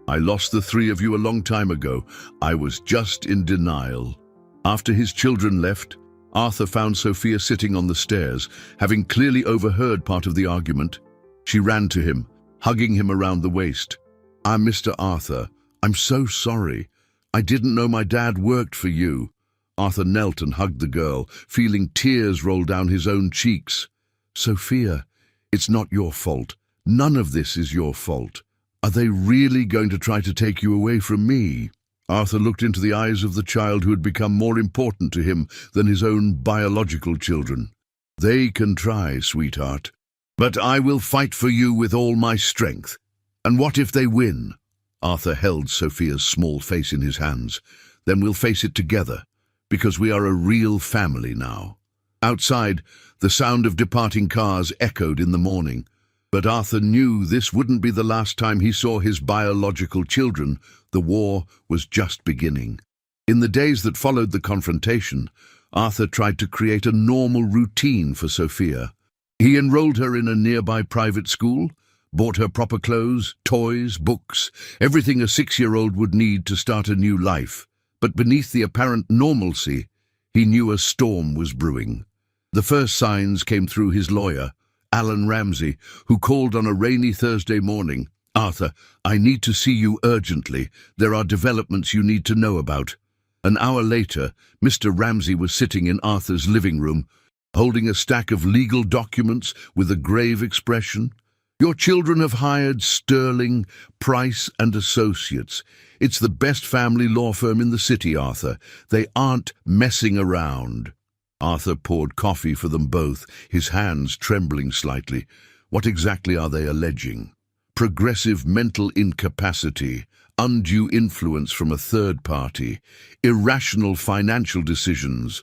I lost the 3 of you a long time ago. I was just in denial." After his children left, Arthur found Sophia sitting on the stairs, having clearly overheard part of the argument. She ran to him, hugging him around the waist. "I'm Mr. Arthur. I'm so sorry. I didn't know my dad worked for you." Arthur knelt and hugged the girl, feeling tears roll down his own cheeks. "Sophia, it's not your fault. None of this is your fault. Are they really going to try to take you away from me?" Arthur looked into the eyes of the child who had become more important to him than his own biological children. "They can try, sweetheart, but I will fight for you with all my strength. And what if they win?" Arthur held Sophia's small face in his hands. "Then we'll face it together, because we are a real family now." Outside, the sound of departing cars echoed in the morning. But Arthur knew this wouldn't be the last time he saw his biological children. The war was just beginning. In the days that followed the confrontation, Arthur tried to create a normal routine for Sophia. He enrolled her in a nearby private school, bought her proper clothes, toys, books, everything a 6-year-old would need to start a new life. But beneath the apparent normalcy, he knew a storm was brewing. The first signs came through his lawyer, Alan Ramsey, who called on a rainy Thursday morning. "Arthur, I need to see you urgently. There are developments you need to know about." An hour later, Mr. Ramsey was sitting in Arthur's living room, holding a stack of legal documents with a grave expression. "Your children have hired Sterling, Price and Associates. It's the best family law firm in the city, Arthur. They aren't messing around." Arthur poured coffee for them both, his hands trembling slightly. "What exactly are they alleging?" "Progressive mental incapacity, undue influence from a third party, irrational financial decisions."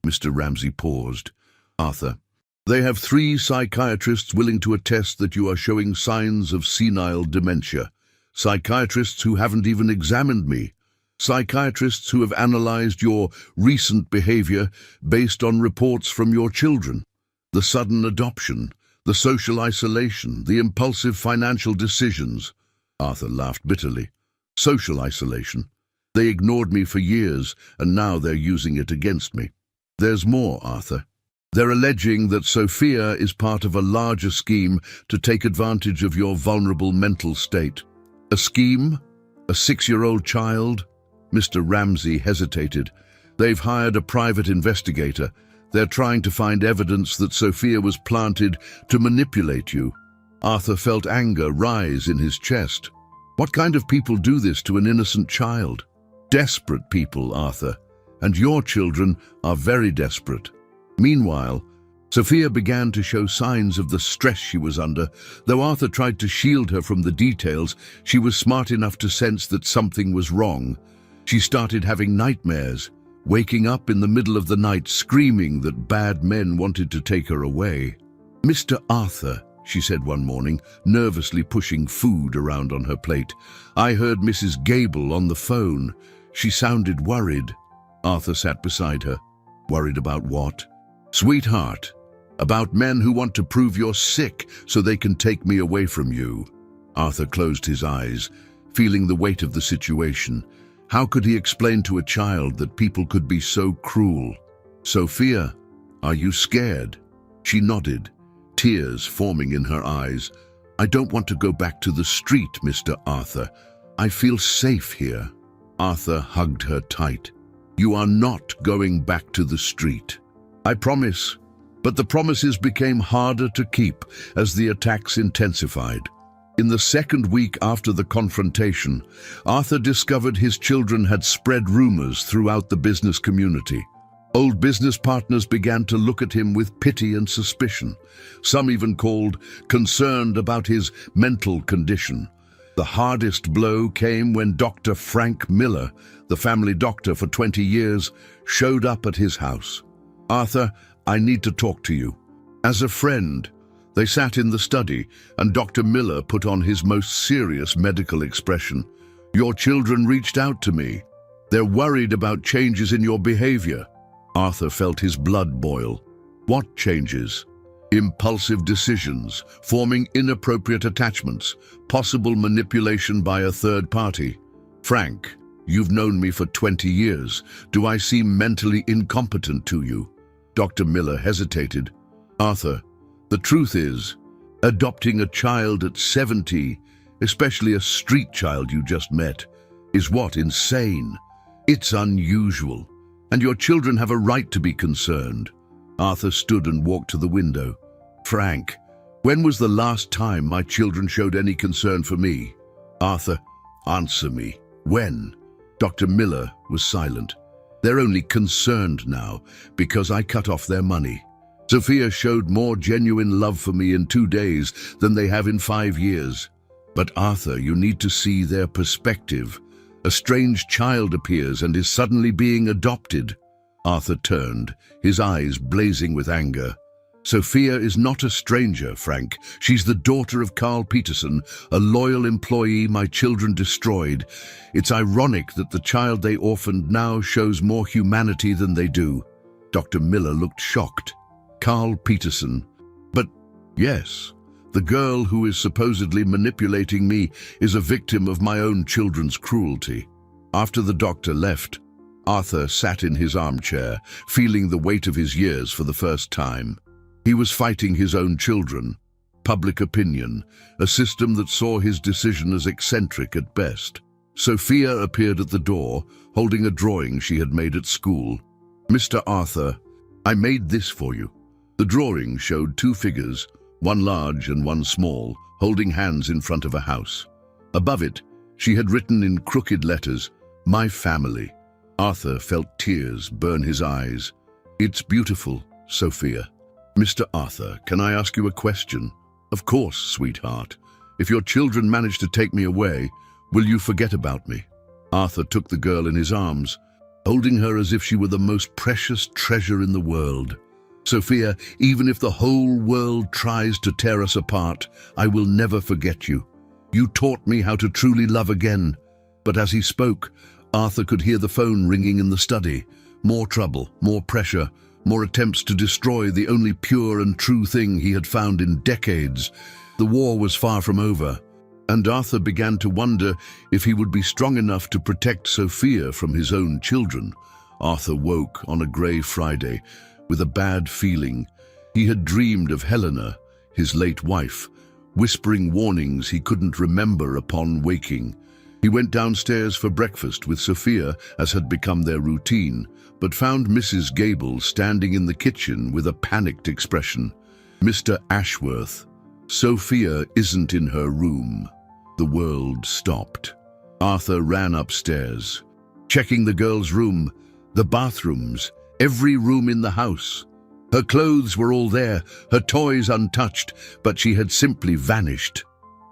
Mr. Ramsey paused. "Arthur, they have 3 psychiatrists willing to attest that you are showing signs of senile dementia. Psychiatrists who haven't even examined me. Psychiatrists who have analyzed your recent behavior based on reports from your children. The sudden adoption, The social isolation, the impulsive financial decisions. Arthur laughed bitterly. Social isolation. They ignored me for years, and now they're using it against me. There's more, Arthur. They're alleging that Sophia is part of a larger scheme to take advantage of your vulnerable mental state. A scheme? A 6-year-old child? Mr. Ramsey hesitated. They've hired a private investigator. They're trying to find evidence that Sophia was planted to manipulate you. Arthur felt anger rise in his chest. What kind of people do this to an innocent child? Desperate people, Arthur. And your children are very desperate. Meanwhile, Sophia began to show signs of the stress she was under. Though Arthur tried to shield her from the details, she was smart enough to sense that something was wrong. She started having nightmares, waking up in the middle of the night screaming that bad men wanted to take her away. "Mr. Arthur," she said one morning, nervously pushing food around on her plate, "I heard Mrs. Gable on the phone. She sounded worried." Arthur sat beside her. "Worried about what?" "Sweetheart, about men who want to prove you're sick so they can take me away from you." Arthur closed his eyes, feeling the weight of the situation. How could he explain to a child that people could be so cruel? "Sophia, are you scared?" She nodded, tears forming in her eyes. "I don't want to go back to the street, Mr. Arthur. I feel safe here." Arthur hugged her tight. "You are not going back to the street. I promise." But the promises became harder to keep as the attacks intensified. In the second week after the confrontation, Arthur discovered his children had spread rumors throughout the business community. Old business partners began to look at him with pity and suspicion. Some even called concerned about his mental condition. The hardest blow came when Dr. Frank Miller, the family doctor for 20 years, showed up at his house. "Arthur, I need to talk to you." As a friend, they sat in the study, and Dr. Miller put on his most serious medical expression. "Your children reached out to me. They're worried about changes in your behavior." Arthur felt his blood boil. What changes? Impulsive decisions, forming inappropriate attachments, possible manipulation by a third party. "Frank, you've known me for 20 years. Do I seem mentally incompetent to you?" Dr. Miller hesitated. "Arthur, the truth is, adopting a child at 70, especially a street child you just met, is what, insane? It's unusual, and your children have a right to be concerned." Arthur stood and walked to the window. "Frank, when was the last time my children showed any concern for me?" "Arthur, answer me. When?" Dr. Miller was silent. "They're only concerned now because I cut off their money. Sophia showed more genuine love for me in 2 days than they have in 5 years. But Arthur, you need to see their perspective. A strange child appears and is suddenly being adopted." Arthur turned, his eyes blazing with anger. "Sophia is not a stranger, Frank. She's the daughter of Carl Peterson, a loyal employee my children destroyed. It's ironic that the child they orphaned now shows more humanity than they do." Dr. Miller looked shocked. "Carl Peterson? But yes, the girl who is supposedly manipulating me is a victim of my own children's cruelty." After the doctor left, Arthur sat in his armchair, feeling the weight of his years for the first time. He was fighting his own children, public opinion, a system that saw his decision as eccentric at best. Sophia appeared at the door, holding a drawing she had made at school. "Mr. Arthur, I made this for you." The drawing showed 2 figures, one large and one small, holding hands in front of a house. Above it, she had written in crooked letters, "My family." Arthur felt tears burn his eyes. "It's beautiful, Sophia." "Mr. Arthur, can I ask you a question?" "Of course, sweetheart. If your children manage to take me away, will you forget about me?" Arthur took the girl in his arms, holding her as if she were the most precious treasure in the world. "Sophia, even if the whole world tries to tear us apart, I will never forget you. You taught me how to truly love again." But as he spoke, Arthur could hear the phone ringing in the study. More trouble, more pressure, more attempts to destroy the only pure and true thing he had found in decades. The war was far from over, and Arthur began to wonder if he would be strong enough to protect Sophia from his own children. Arthur woke on a grey Friday with a bad feeling. He had dreamed of Helena, his late wife, whispering warnings he couldn't remember upon waking. He went downstairs for breakfast with Sophia, as had become their routine, but found Mrs. Gable standing in the kitchen with a panicked expression. "Mr. Ashworth, Sophia isn't in her room." The world stopped. Arthur ran upstairs, checking the girl's room, the bathrooms, every room in the house. Her clothes were all there, her toys untouched, but she had simply vanished.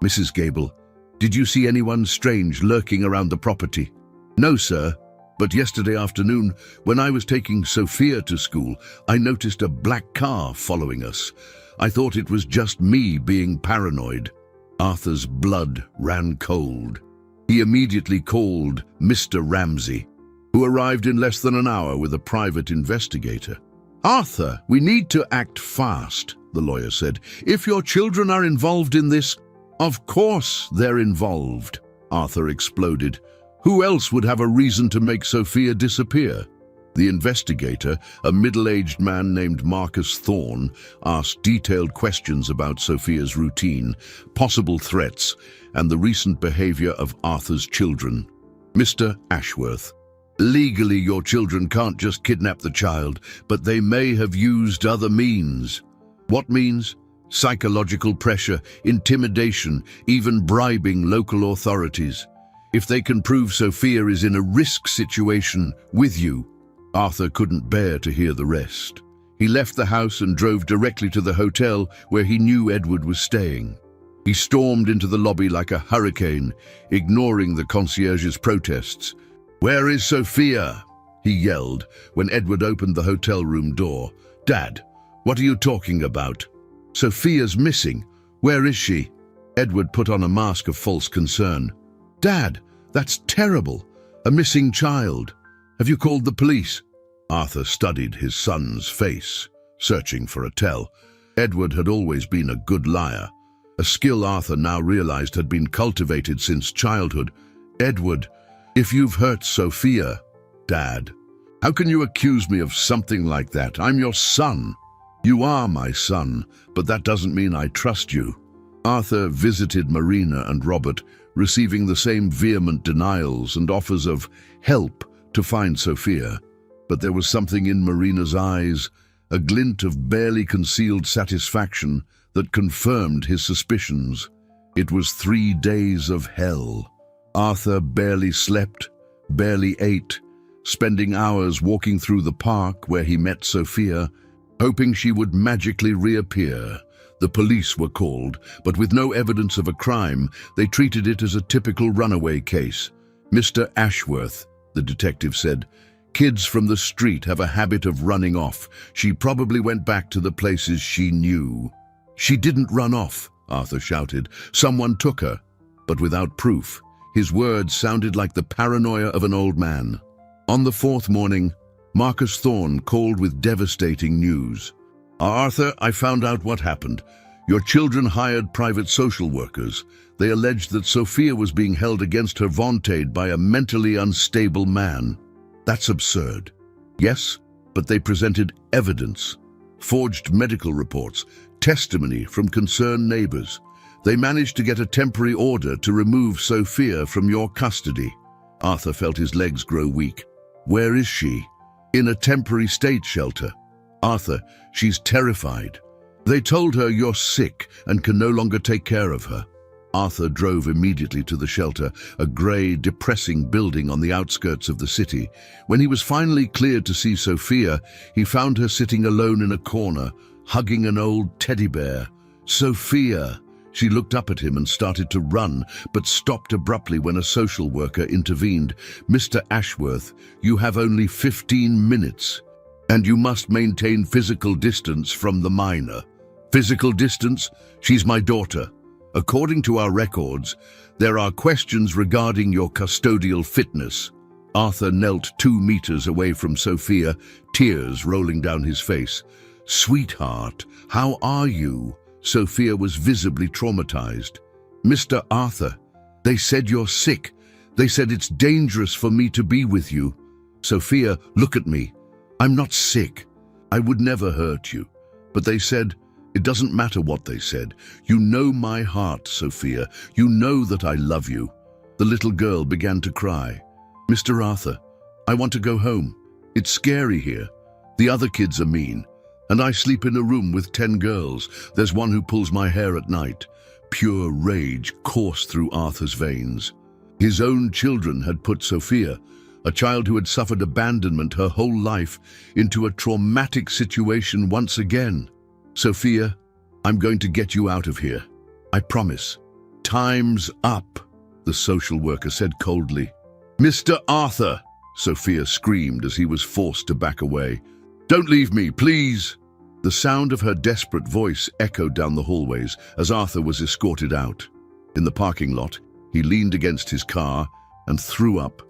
"Mrs. Gable, did you see anyone strange lurking around the property?" "No, sir. But yesterday afternoon, when I was taking Sophia to school, I noticed a black car following us. I thought it was just me being paranoid." Arthur's blood ran cold. He immediately called Mr. Ramsey, who arrived in less than an hour with a private investigator. "Arthur, we need to act fast," the lawyer said. "If your children are involved in this—" "Of course they're involved," Arthur exploded. "Who else would have a reason to make Sophia disappear?" The investigator, a middle-aged man named Marcus Thorne, asked detailed questions about Sophia's routine, possible threats, and the recent behavior of Arthur's children. "Mr. Ashworth, legally your children can't just kidnap the child, but they may have used other means." "What means?" "Psychological pressure, intimidation, even bribing local authorities. If they can prove Sophia is in a risk situation with you—" Arthur couldn't bear to hear the rest. He left the house and drove directly to the hotel where he knew Edward was staying. He stormed into the lobby like a hurricane, ignoring the concierge's protests. "Where is Sophia?" he yelled when Edward opened the hotel room door. "Dad, what are you talking about?" "Sophia's missing. Where is she?" Edward put on a mask of false concern. "Dad, that's terrible. A missing child. Have you called the police?" Arthur studied his son's face, searching for a tell. Edward had always been a good liar, a skill Arthur now realized had been cultivated since childhood. "Edward, if you've hurt Sophia—" "Dad, how can you accuse me of something like that? I'm your son." "You are my son, but that doesn't mean I trust you." Arthur visited Marina and Robert, receiving the same vehement denials and offers of help to find Sophia. But there was something in Marina's eyes, a glint of barely concealed satisfaction that confirmed his suspicions. It was 3 days of hell. Arthur barely slept, barely ate, spending hours walking through the park where he met Sophia, hoping she would magically reappear. The police were called, but with no evidence of a crime, they treated it as a typical runaway case. "Mr. Ashworth," the detective said, "kids from the street have a habit of running off. She probably went back to the places she knew." "She didn't run off," Arthur shouted. "Someone took her." But without proof, his words sounded like the paranoia of an old man. On the 4th morning, Marcus Thorne called with devastating news. "Arthur, I found out what happened. Your children hired private social workers. They alleged that Sophia was being held against her vauntade by a mentally unstable man." "That's absurd." "Yes, but they presented evidence, forged medical reports, testimony from concerned neighbors. They managed to get a temporary order to remove Sophia from your custody." Arthur felt his legs grow weak. "Where is she?" "In a temporary state shelter." "Arthur, she's terrified. They told her you're sick and can no longer take care of her." Arthur drove immediately to the shelter, a grey, depressing building on the outskirts of the city. When he was finally cleared to see Sophia, he found her sitting alone in a corner, hugging an old teddy bear. "Sophia!" She looked up at him and started to run, but stopped abruptly when a social worker intervened. "Mr. Ashworth, you have only 15 minutes. And you must maintain physical distance from the minor." "Physical distance? She's my daughter. According to our records, there are questions regarding your custodial fitness." Arthur knelt 2 meters away from Sophia, tears rolling down his face. "Sweetheart, how are you?" Sophia was visibly traumatized. "Mr. Arthur, they said you're sick. They said it's dangerous for me to be with you." "Sophia, look at me. I'm not sick. I would never hurt you. But they said, it doesn't matter what they said. You know my heart, Sophia. You know that I love you." The little girl began to cry. "Mr. Arthur, I want to go home. It's scary here. The other kids are mean. And I sleep in a room with 10 girls. There's one who pulls my hair at night." Pure rage coursed through Arthur's veins. His own children had put Sophia, a child who had suffered abandonment her whole life, into a traumatic situation once again. "Sophia, I'm going to get you out of here. I promise." "Time's up," the social worker said coldly. "Mr. Arthur," Sophia screamed as he was forced to back away. "Don't leave me, please." The sound of her desperate voice echoed down the hallways as Arthur was escorted out. In the parking lot, he leaned against his car and threw up,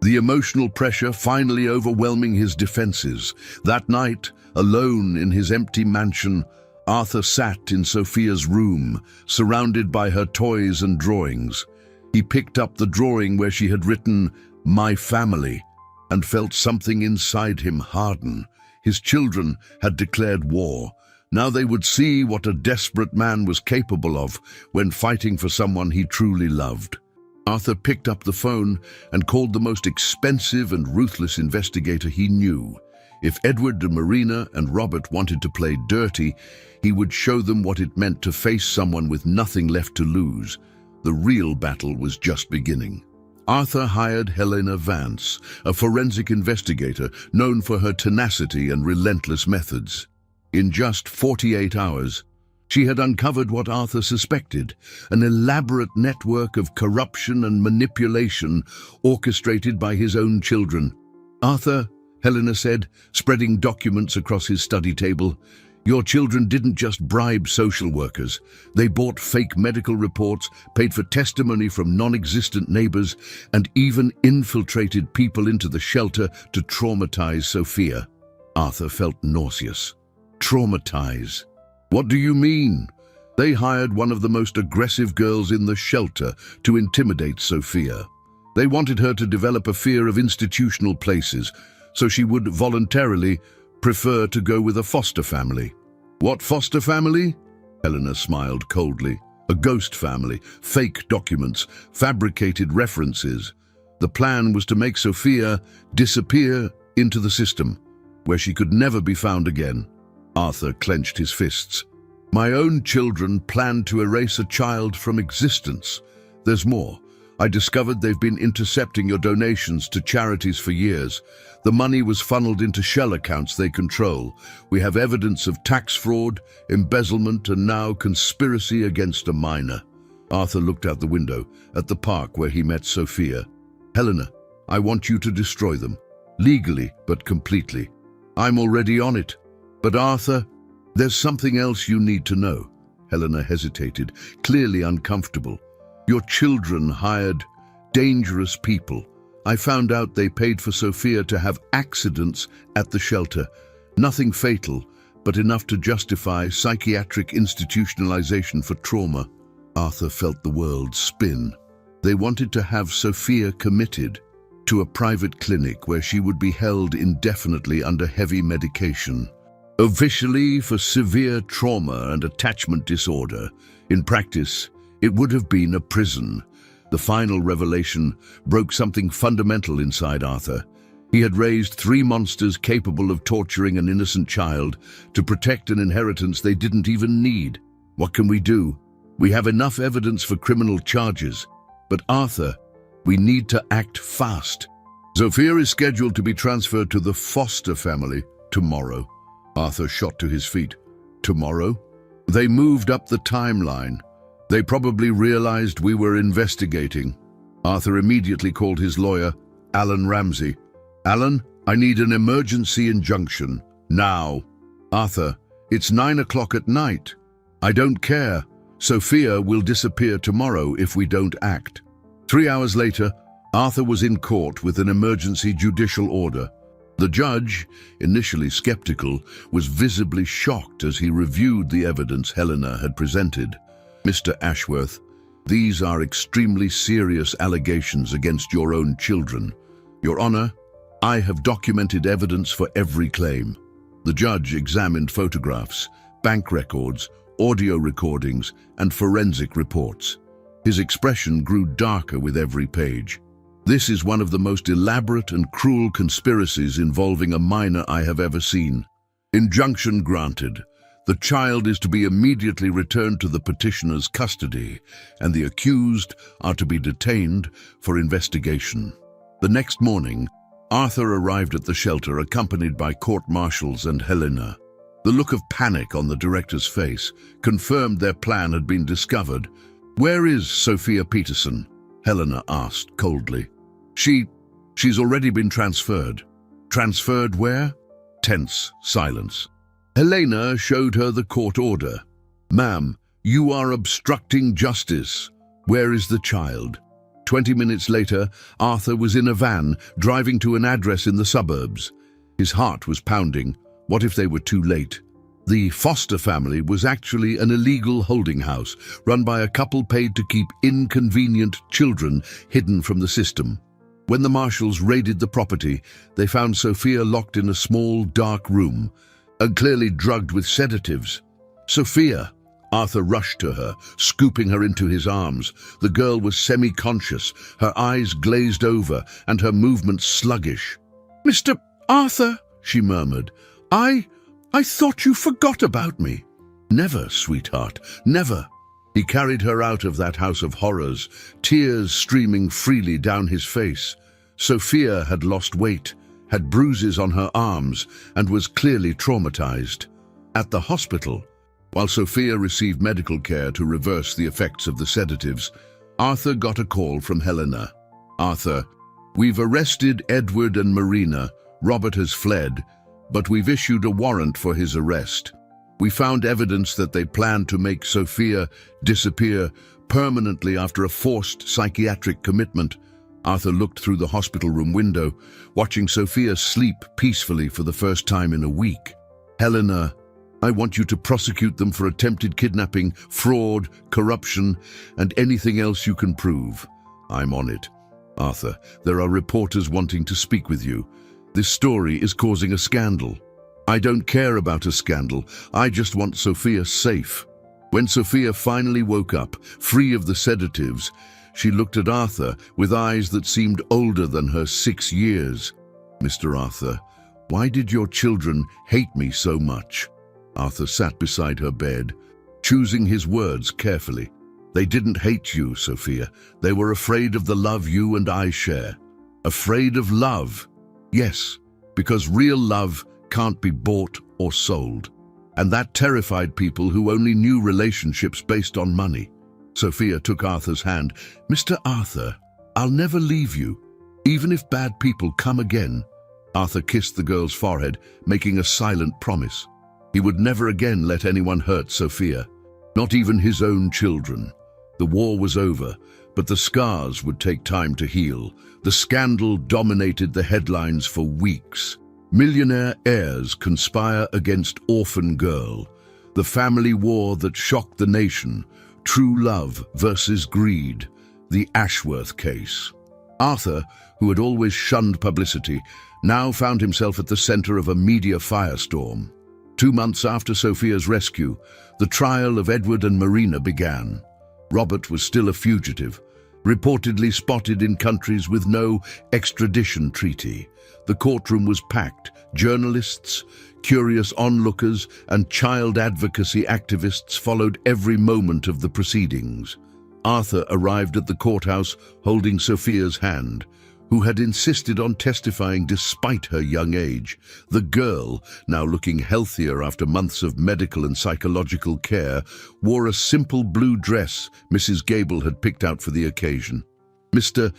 the emotional pressure finally overwhelming his defenses. That night, alone in his empty mansion, Arthur sat in Sophia's room, surrounded by her toys and drawings. He picked up the drawing where she had written, "My family," and felt something inside him harden. His children had declared war. Now they would see what a desperate man was capable of when fighting for someone he truly loved. Arthur picked up the phone and called the most expensive and ruthless investigator he knew. If Edward and Marina and Robert wanted to play dirty, he would show them what it meant to face someone with nothing left to lose. The real battle was just beginning. Arthur hired Helena Vance, a forensic investigator known for her tenacity and relentless methods. In just 48 hours, she had uncovered what Arthur suspected, an elaborate network of corruption and manipulation orchestrated by his own children. "Arthur," Helena said, spreading documents across his study table, "your children didn't just bribe social workers. They bought fake medical reports, paid for testimony from non-existent neighbors, and even infiltrated people into the shelter to traumatize Sophia." Arthur felt nauseous. "Traumatize? What do you mean?" "They hired one of the most aggressive girls in the shelter to intimidate Sophia. They wanted her to develop a fear of institutional places, so she would voluntarily prefer to go with a foster family." "What foster family?" Helena smiled coldly. "A ghost family, fake documents, fabricated references. The plan was to make Sophia disappear into the system, where she could never be found again." Arthur clenched his fists. "My own children planned to erase a child from existence. There's more. I discovered they've been intercepting your donations to charities for years. The money was funneled into shell accounts they control. We have evidence of tax fraud, embezzlement, and now conspiracy against a minor." Arthur looked out the window, at the park where he met Sophia. "Helena, I want you to destroy them. Legally, but completely. I'm already on it. But Arthur, there's something else you need to know." Helena hesitated, clearly uncomfortable. "Your children hired dangerous people. I found out they paid for Sophia to have accidents at the shelter. Nothing fatal, but enough to justify psychiatric institutionalization for trauma." Arthur felt the world spin. They wanted to have Sophia committed to a private clinic where she would be held indefinitely under heavy medication, officially for severe trauma and attachment disorder. In practice, it would have been a prison. The final revelation broke something fundamental inside Arthur. He had raised 3 monsters capable of torturing an innocent child to protect an inheritance they didn't even need. What can we do? We have enough evidence for criminal charges. But Arthur, we need to act fast. Sophia is scheduled to be transferred to the foster family tomorrow. Arthur shot to his feet. Tomorrow? They moved up the timeline. They probably realized we were investigating. Arthur immediately called his lawyer, Alan Ramsey. "Alan, I need an emergency injunction. Now." "Arthur, it's 9 o'clock at night." "I don't care. Sophia will disappear tomorrow if we don't act." 3 hours later, Arthur was in court with an emergency judicial order. The judge, initially skeptical, was visibly shocked as he reviewed the evidence Helena had presented. "Mr. Ashworth, these are extremely serious allegations against your own children. Your Honor, I have documented evidence for every claim." The judge examined photographs, bank records, audio recordings, and forensic reports. His expression grew darker with every page. "This is one of the most elaborate and cruel conspiracies involving a minor I have ever seen. Injunction granted. The child is to be immediately returned to the petitioner's custody, and the accused are to be detained for investigation." The next morning, Arthur arrived at the shelter accompanied by court marshals and Helena. The look of panic on the director's face confirmed their plan had been discovered. "Where is Sophia Peterson?" Helena asked coldly. She's already been transferred." "Transferred where?" Tense silence. Helena showed her the court order. "Ma'am, you are obstructing justice. Where is the child?" 20 minutes later, Arthur was in a van, driving to an address in the suburbs. His heart was pounding. What if they were too late? The foster family was actually an illegal holding house, run by a couple paid to keep inconvenient children hidden from the system. When the marshals raided the property, they found Sophia locked in a small, dark room, and clearly drugged with sedatives. "Sophia!" Arthur rushed to her, scooping her into his arms. The girl was semi-conscious, her eyes glazed over and her movements sluggish. "Mr. Arthur," she murmured, I thought you forgot about me." "Never, sweetheart, never." He carried her out of that house of horrors, tears streaming freely down his face. Sophia had lost weight, had bruises on her arms, and was clearly traumatized. At the hospital, while Sophia received medical care to reverse the effects of the sedatives, Arthur got a call from Helena. "Arthur, we've arrested Edward and Marina. Robert has fled, but we've issued a warrant for his arrest. We found evidence that they planned to make Sophia disappear permanently after a forced psychiatric commitment." Arthur looked through the hospital room window, watching Sophia sleep peacefully for the first time in a week. "Helena, I want you to prosecute them for attempted kidnapping, fraud, corruption, and anything else you can prove." "I'm on it." "Arthur, there are reporters wanting to speak with you. This story is causing a scandal." "I don't care about a scandal. I just want Sophia safe." When Sophia finally woke up, free of the sedatives, she looked at Arthur with eyes that seemed older than her 6 years. "Mr. Arthur, why did your children hate me so much?" Arthur sat beside her bed, choosing his words carefully. "They didn't hate you, Sophia. They were afraid of the love you and I share." "Afraid of love?" "Yes, because real love can't be bought or sold. And that terrified people who only knew relationships based on money." Sophia took Arthur's hand. "Mr. Arthur, I'll never leave you, even if bad people come again." Arthur kissed the girl's forehead, making a silent promise. He would never again let anyone hurt Sophia, not even his own children. The war was over, but the scars would take time to heal. The scandal dominated the headlines for weeks. Millionaire heirs conspire against orphan girl. The family war that shocked the nation. True love versus greed. The Ashworth case. Arthur, who had always shunned publicity, now found himself at the center of a media firestorm. 2 months after Sophia's rescue, the trial of Edward and Marina began. Robert was still a fugitive, reportedly spotted in countries with no extradition treaty. The courtroom was packed. Journalists, curious onlookers, and child advocacy activists followed every moment of the proceedings. Arthur arrived at the courthouse holding Sophia's hand, who had insisted on testifying despite her young age. The girl, now looking healthier after months of medical and psychological care, wore a simple blue dress Mrs. Gable had picked out for the occasion. "Mr.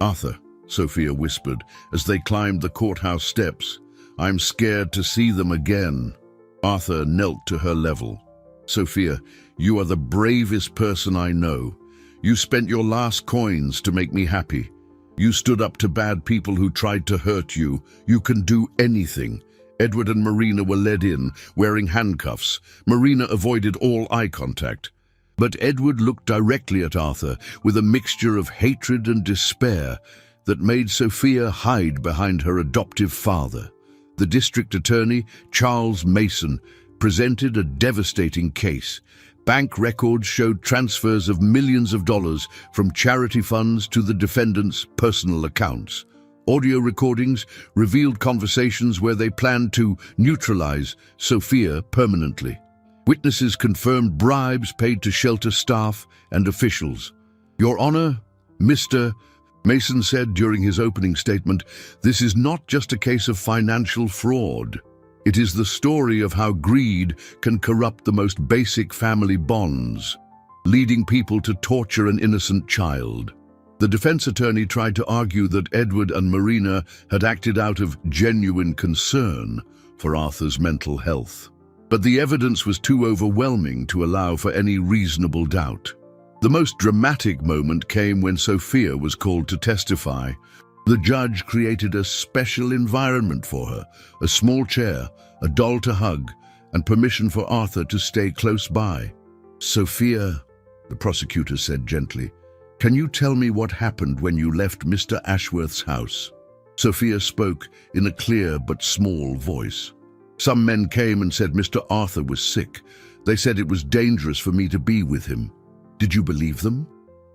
Arthur," Sophia whispered as they climbed the courthouse steps, "I'm scared to see them again." Arthur knelt to her level. "Sophia, you are the bravest person I know. You spent your last coins to make me happy. You stood up to bad people who tried to hurt you. You can do anything." Edward and Marina were led in, wearing handcuffs. Marina avoided all eye contact. But Edward looked directly at Arthur with a mixture of hatred and despair that made Sophia hide behind her adoptive father. The district attorney, Charles Mason, presented a devastating case. Bank records showed transfers of millions of dollars from charity funds to the defendants' personal accounts. Audio recordings revealed conversations where they planned to neutralize Sophia permanently. Witnesses confirmed bribes paid to shelter staff and officials. "Your Honor, Mr. Mason said during his opening statement, "This is not just a case of financial fraud. It is the story of how greed can corrupt the most basic family bonds, leading people to torture an innocent child." The defense attorney tried to argue that Edward and Marina had acted out of genuine concern for Arthur's mental health. But the evidence was too overwhelming to allow for any reasonable doubt. The most dramatic moment came when Sophia was called to testify. The judge created a special environment for her, a small chair, a doll to hug, and permission for Arthur to stay close by. "Sophia," the prosecutor said gently, "can you tell me what happened when you left Mr. Ashworth's house?" Sophia spoke in a clear but small voice. "Some men came and said Mr. Arthur was sick. They said it was dangerous for me to be with him. Did you believe them?"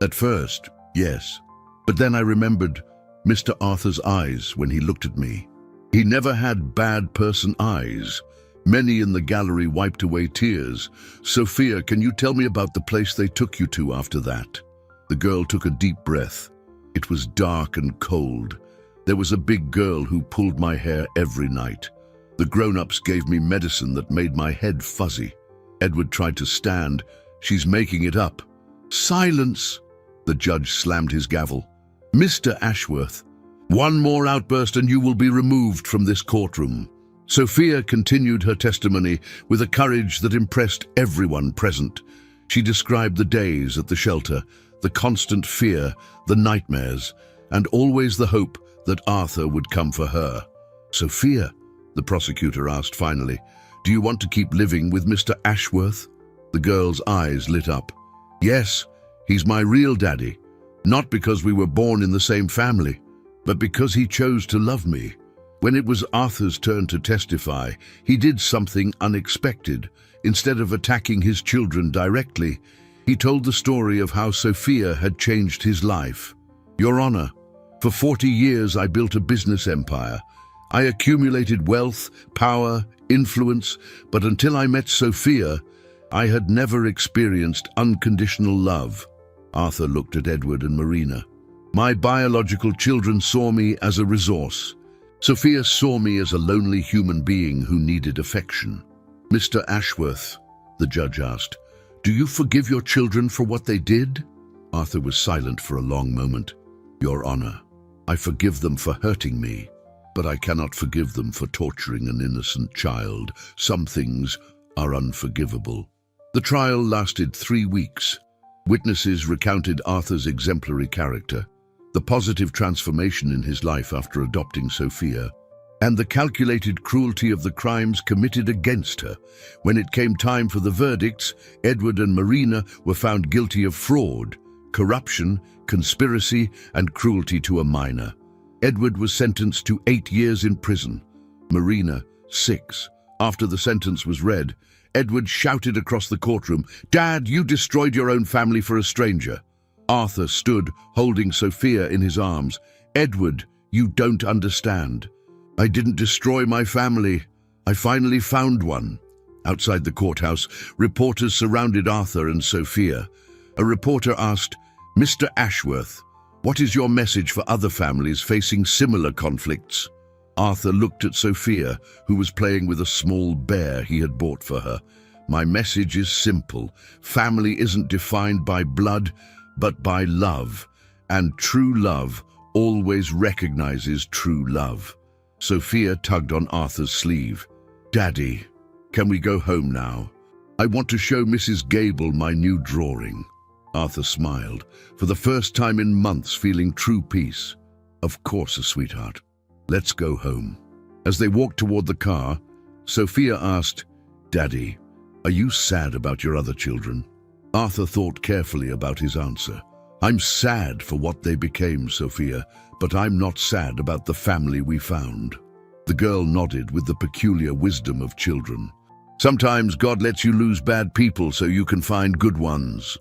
"At first, yes. But then I remembered Mr. Arthur's eyes when he looked at me. He never had bad person eyes." Many in the gallery wiped away tears. "Sophia, can you tell me about the place they took you to after that?" The girl took a deep breath. "It was dark and cold. There was a big girl who pulled my hair every night. The grown-ups gave me medicine that made my head fuzzy." Edward tried to stand. "She's making it up." "Silence!" The judge slammed his gavel. "Mr. Ashworth, one more outburst and you will be removed from this courtroom." Sophia continued her testimony with a courage that impressed everyone present. She described the days at the shelter, the constant fear, the nightmares, and always the hope that Arthur would come for her. "Sophia," the prosecutor asked finally, "do you want to keep living with Mr. Ashworth?" The girl's eyes lit up. "Yes, he's my real daddy. Not because we were born in the same family, but because he chose to love me." When it was Arthur's turn to testify, he did something unexpected. Instead of attacking his children directly, he told the story of how Sophia had changed his life. "Your Honor, for 40 years I built a business empire. I accumulated wealth, power, influence, but until I met Sophia, I had never experienced unconditional love." Arthur looked at Edward and Marina. "My biological children saw me as a resource. Sophia saw me as a lonely human being who needed affection." "Mr. Ashworth," the judge asked, "do you forgive your children for what they did?" Arthur was silent for a long moment. "Your Honor, I forgive them for hurting me, but I cannot forgive them for torturing an innocent child. Some things are unforgivable." The trial lasted 3 weeks. Witnesses recounted Arthur's exemplary character, the positive transformation in his life after adopting Sophia, and the calculated cruelty of the crimes committed against her. When it came time for the verdicts, Edward and Marina were found guilty of fraud, corruption, conspiracy, and cruelty to a minor. Edward was sentenced to 8 years in prison, Marina 6. After the sentence was read, Edward shouted across the courtroom, "Dad, you destroyed your own family for a stranger." Arthur stood, holding Sophia in his arms. "Edward, you don't understand. I didn't destroy my family. I finally found one." Outside the courthouse, reporters surrounded Arthur and Sophia. A reporter asked, "Mr. Ashworth, what is your message for other families facing similar conflicts?" Arthur looked at Sophia, who was playing with a small bear he had bought for her. "My message is simple. Family isn't defined by blood, but by love, and true love always recognizes true love." Sophia tugged on Arthur's sleeve. "Daddy, can we go home now? I want to show Mrs. Gable my new drawing." Arthur smiled, for the first time in months feeling true peace. Of course, sweetheart. Let's go home. As they walked toward the car, Sophia asked, "Daddy, are you sad about your other children?" Arthur thought carefully about his answer. "I'm sad for what they became, Sophia, but I'm not sad about the family we found." The girl nodded with the peculiar wisdom of children. "Sometimes God lets you lose bad people so you can find good ones."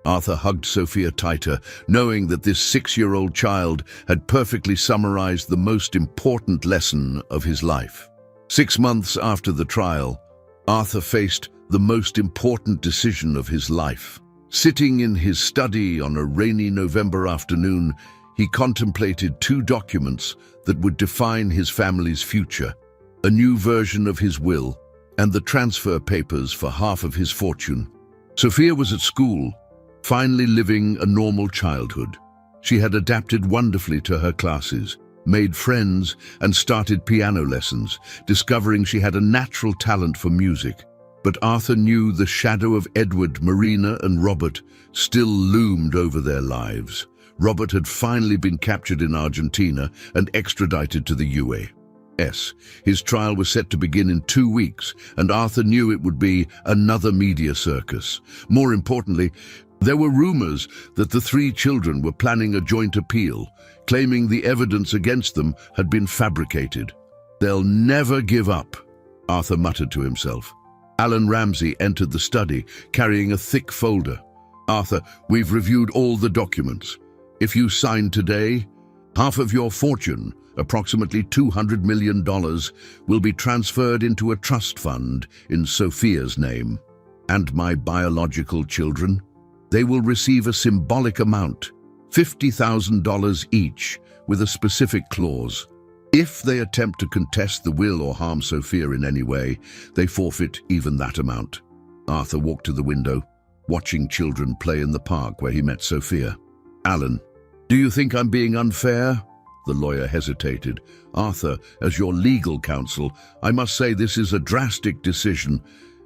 Arthur hugged Sophia tighter, knowing that this 6-year-old child had perfectly summarized the most important lesson of his life. 6 months after the trial, Arthur faced the most important decision of his life. Sitting in his study on a rainy November afternoon, he contemplated 2 documents that would define his family's future: a new version of his will and the transfer papers for half of his fortune. Sophia was at school, finally living a normal childhood. She had adapted wonderfully to her classes, made friends, and started piano lessons, discovering she had a natural talent for music. But Arthur knew the shadow of Edward, Marina, and Robert still loomed over their lives. Robert had finally been captured in Argentina and extradited to the US. His trial was set to begin in 2 weeks, and Arthur knew it would be another media circus. More importantly, there were rumors that the 3 children were planning a joint appeal, claiming the evidence against them had been fabricated. "They'll never give up," Arthur muttered to himself. Alan Ramsey entered the study, carrying a thick folder. "Arthur, we've reviewed all the documents. If you sign today, half of your fortune, approximately $200 million, will be transferred into a trust fund in Sophia's name. And my biological children? They will receive a symbolic amount, $50,000 each, with a specific clause. If they attempt to contest the will or harm Sophia in any way, they forfeit even that amount." Arthur walked to the window, watching children play in the park where he met Sophia. "Alan, do you think I'm being unfair?" The lawyer hesitated. "Arthur, as your legal counsel, I must say this is a drastic decision.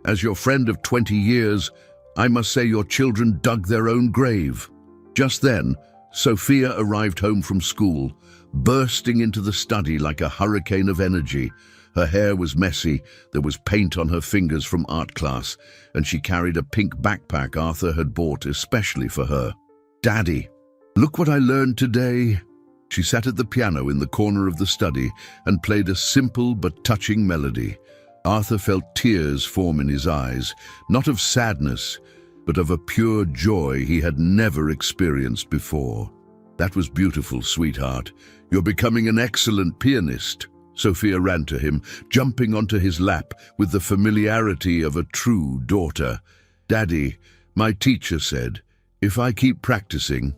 As your friend of 20 years, I must say your children dug their own grave." Just then, Sophia arrived home from school, bursting into the study like a hurricane of energy. Her hair was messy, there was paint on her fingers from art class, and she carried a pink backpack Arthur had bought especially for her. "Daddy, look what I learned today." She sat at the piano in the corner of the study and played a simple but touching melody. Arthur felt tears form in his eyes, not of sadness, but of a pure joy he had never experienced before. "That was beautiful, sweetheart. You're becoming an excellent pianist." Sophia ran to him, jumping onto his lap with the familiarity of a true daughter. "Daddy, my teacher said, if I keep practicing,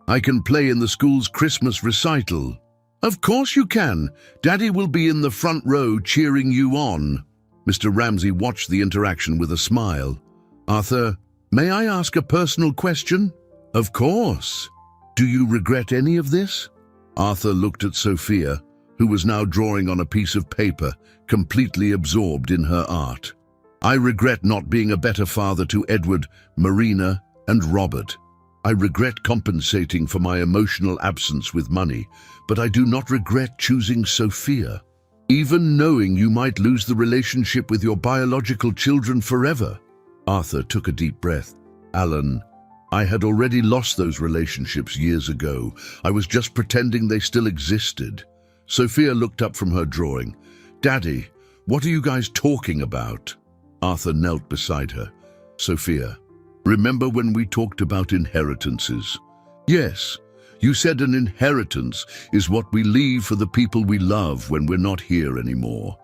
I can play in the school's Christmas recital." "Of course you can. Daddy will be in the front row cheering you on." Mr. Ramsey watched the interaction with a smile. "Arthur, may I ask a personal question?" "Of course. Do you regret any of this?" Arthur looked at Sophia, who was now drawing on a piece of paper, completely absorbed in her art. "I regret not being a better father to Edward, Marina, and Robert. I regret compensating for my emotional absence with money, but I do not regret choosing Sophia. Even knowing you might lose the relationship with your biological children forever." Arthur took a deep breath. "Alan, I had already lost those relationships years ago. I was just pretending they still existed." Sophia looked up from her drawing. "Daddy, what are you guys talking about?" Arthur knelt beside her. "Sophia, remember when we talked about inheritances?" "Yes, you said an inheritance is what we leave for the people we love when we're not here anymore."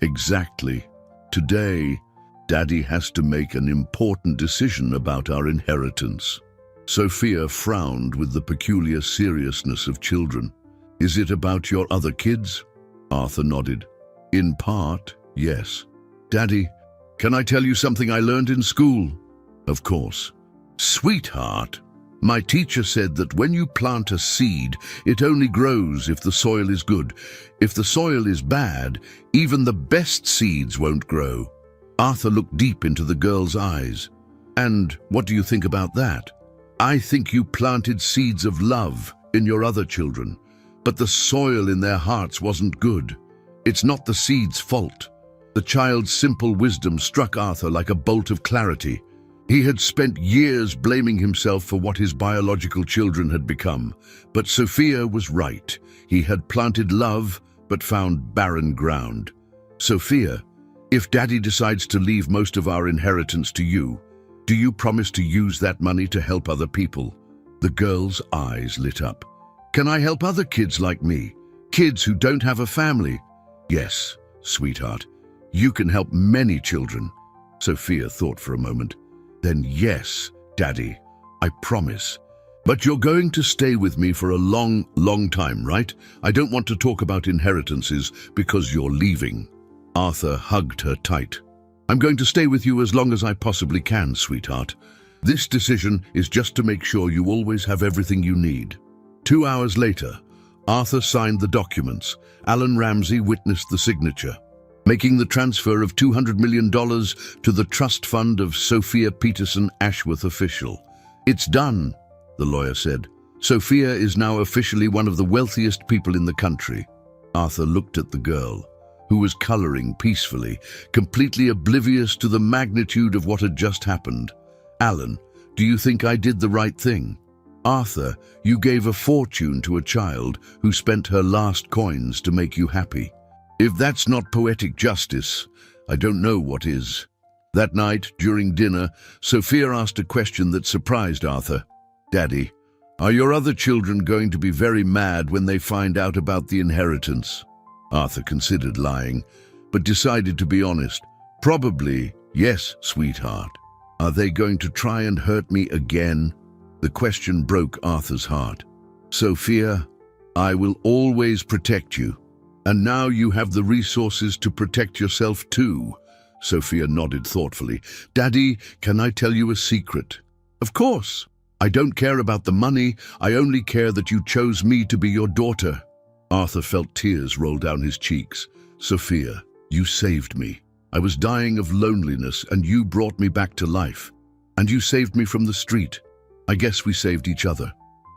"Exactly. Today, Daddy has to make an important decision about our inheritance." Sophia frowned with the peculiar seriousness of children. "Is it about your other kids?" Arthur nodded. "In part, yes." "Daddy, can I tell you something I learned in school?" "Of course." "Sweetheart, my teacher said that when you plant a seed, it only grows if the soil is good. If the soil is bad, even the best seeds won't grow." Arthur looked deep into the girl's eyes. "And what do you think about that?" "I think you planted seeds of love in your other children. but the soil in their hearts wasn't good. It's not the seed's fault. The child's simple wisdom struck Arthur like a bolt of clarity. He had spent years blaming himself for what his biological children had become, but Sophia was right. He had planted love, but found barren ground. Sophia, if Daddy decides to leave most of our inheritance to you, do you promise to use that money to help other people? The girl's eyes lit up. Can I help other kids like me? Kids who don't have a family? Yes, sweetheart. You can help many children. Sophia thought for a moment. Then yes, Daddy, I promise. But you're going to stay with me for a long, long time, right? I don't want to talk about inheritances because you're leaving. Arthur hugged her tight. I'm going to stay with you as long as I possibly can, sweetheart. This decision is just to make sure you always have everything you need. 2 hours later, Arthur signed the documents. Alan Ramsey witnessed the signature, making the transfer of $200 million to the trust fund of Sophia Peterson Ashworth official. It's done, the lawyer said. Sophia is now officially one of the wealthiest people in the country. Arthur looked at the girl, who was coloring peacefully, completely oblivious to the magnitude of what had just happened. Alan, do you think I did the right thing? Arthur, you gave a fortune to a child who spent her last coins to make you happy. If that's not poetic justice, I don't know what is. That night, during dinner, Sophia asked a question that surprised Arthur. Daddy, are your other children going to be very mad when they find out about the inheritance? Arthur considered lying, but decided to be honest. Probably, yes, sweetheart. Are they going to try and hurt me again? The question broke Arthur's heart. Sophia, I will always protect you. And now you have the resources to protect yourself too. Sophia nodded thoughtfully. Daddy, can I tell you a secret? Of course. I don't care about the money. I only care that you chose me to be your daughter. Arthur felt tears roll down his cheeks. Sophia, you saved me. I was dying of loneliness and you brought me back to life. And you saved me from the street. I guess we saved each other.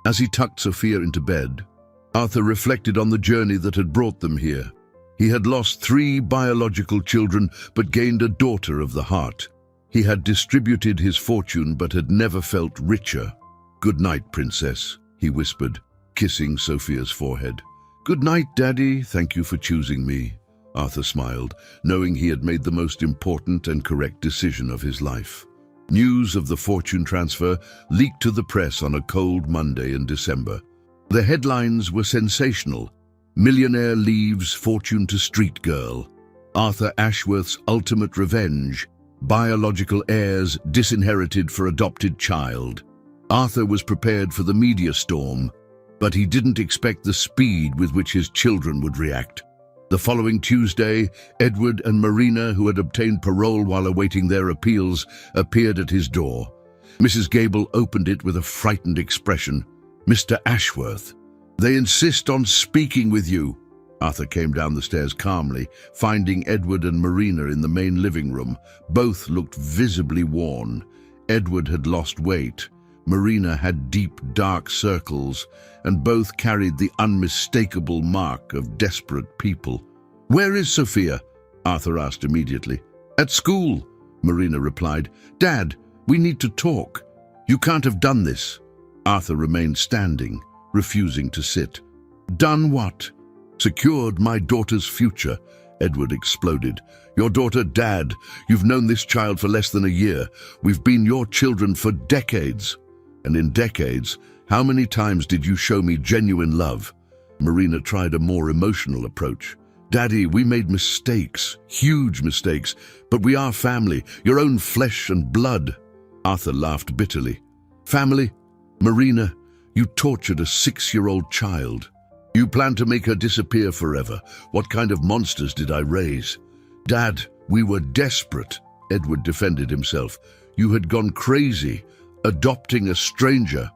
As he tucked Sophia into bed, Arthur reflected on the journey that had brought them here. He had lost 3 biological children, but gained a daughter of the heart. He had distributed his fortune, but had never felt richer. Good night, princess, he whispered, kissing Sophia's forehead. Good night, Daddy. Thank you for choosing me. Arthur smiled, knowing he had made the most important and correct decision of his life. News of the fortune transfer leaked to the press on a cold Monday in December. The headlines were sensational. Millionaire leaves fortune to street girl. Arthur Ashworth's ultimate revenge. Biological heirs disinherited for adopted child. Arthur was prepared for the media storm, but he didn't expect the speed with which his children would react. The following Tuesday, Edward and Marina, who had obtained parole while awaiting their appeals, appeared at his door. Mrs. Gable opened it with a frightened expression. Mr. Ashworth, they insist on speaking with you. Arthur came down the stairs calmly, finding Edward and Marina in the main living room. Both looked visibly worn. Edward had lost weight. Marina had deep, dark circles, and both carried the unmistakable mark of desperate people. Where is Sophia? Arthur asked immediately. At school, Marina replied. Dad, we need to talk. You can't have done this. Arthur remained standing, refusing to sit. Done what? Secured my daughter's future, Edward exploded. Your daughter, Dad, you've known this child for less than a year. We've been your children for decades. And in decades, how many times did you show me genuine love? Marina tried a more emotional approach. Daddy, we made mistakes, huge mistakes, but we are family, your own flesh and blood. Arthur laughed bitterly. Family? Marina, you tortured a 6-year-old child. You planned to make her disappear forever. What kind of monsters did I raise? Dad, we were desperate, Edward defended himself. You had gone crazy, adopting a stranger.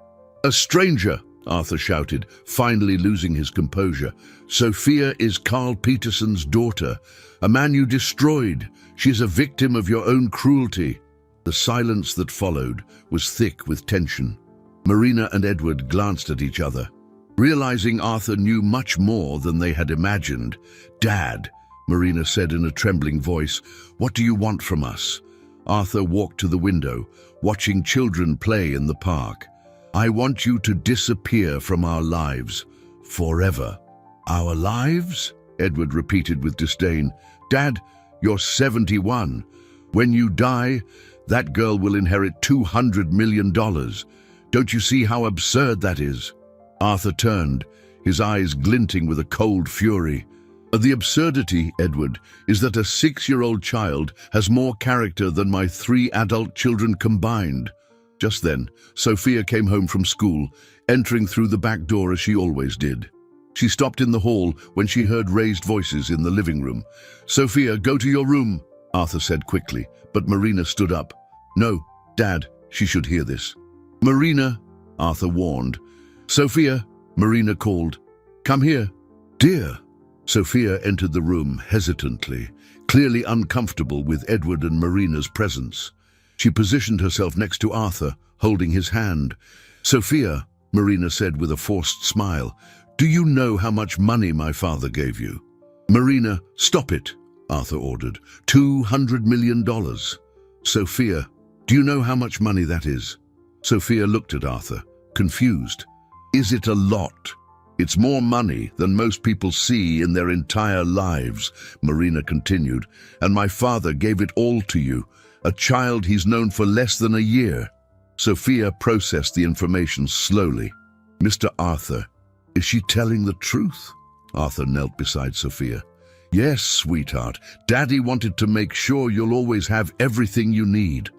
A stranger, Arthur shouted, finally losing his composure. Sophia is Carl Peterson's daughter, a man you destroyed. She's a victim of your own cruelty. The silence that followed was thick with tension. Marina and Edward glanced at each other. Realizing Arthur knew much more than they had imagined, "Dad," Marina said in a trembling voice, "what do you want from us?" Arthur walked to the window, watching children play in the park. "I want you to disappear from our lives, forever." "Our lives?" Edward repeated with disdain. "Dad, you're 71. When you die, that girl will inherit $200 million. Don't you see how absurd that is?" Arthur turned, his eyes glinting with a cold fury. "The absurdity, Edward, is that a 6-year-old child has more character than my 3 adult children combined." Just then, Sophia came home from school, entering through the back door as she always did. She stopped in the hall when she heard raised voices in the living room. "Sophia, go to your room," Arthur said quickly, but Marina stood up. "No, Dad, she should hear this." "Marina," Arthur warned. "Sophia," Marina called. "Come here." "Dear." Sophia entered the room hesitantly, clearly uncomfortable with Edward and Marina's presence. She positioned herself next to Arthur, holding his hand. "Sophia," Marina said with a forced smile, "do you know how much money my father gave you?" "Marina, stop it," Arthur ordered. $200 million. "Sophia, do you know how much money that is?" Sophia looked at Arthur, confused. "Is it a lot?" "It's more money than most people see in their entire lives," Marina continued, "and my father gave it all to you, a child he's known for less than a year." Sophia processed the information slowly. "Mr. Arthur, is she telling the truth?" Arthur knelt beside Sophia. "Yes, sweetheart. Daddy wanted to make sure you'll always have everything you need."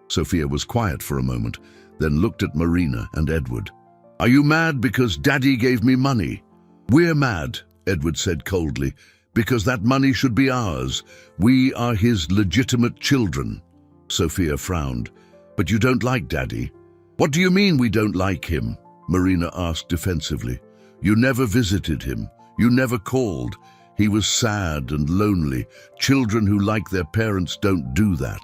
Sophia was quiet for a moment, then looked at Marina and Edward. "Are you mad because Daddy gave me money?" "We're mad," Edward said coldly, "because that money should be ours. We are his legitimate children." Sophia frowned. "But you don't like Daddy?" "What do you mean we don't like him?" Marina asked defensively. "You never visited him. You never called. He was sad and lonely. Children who like their parents don't do that."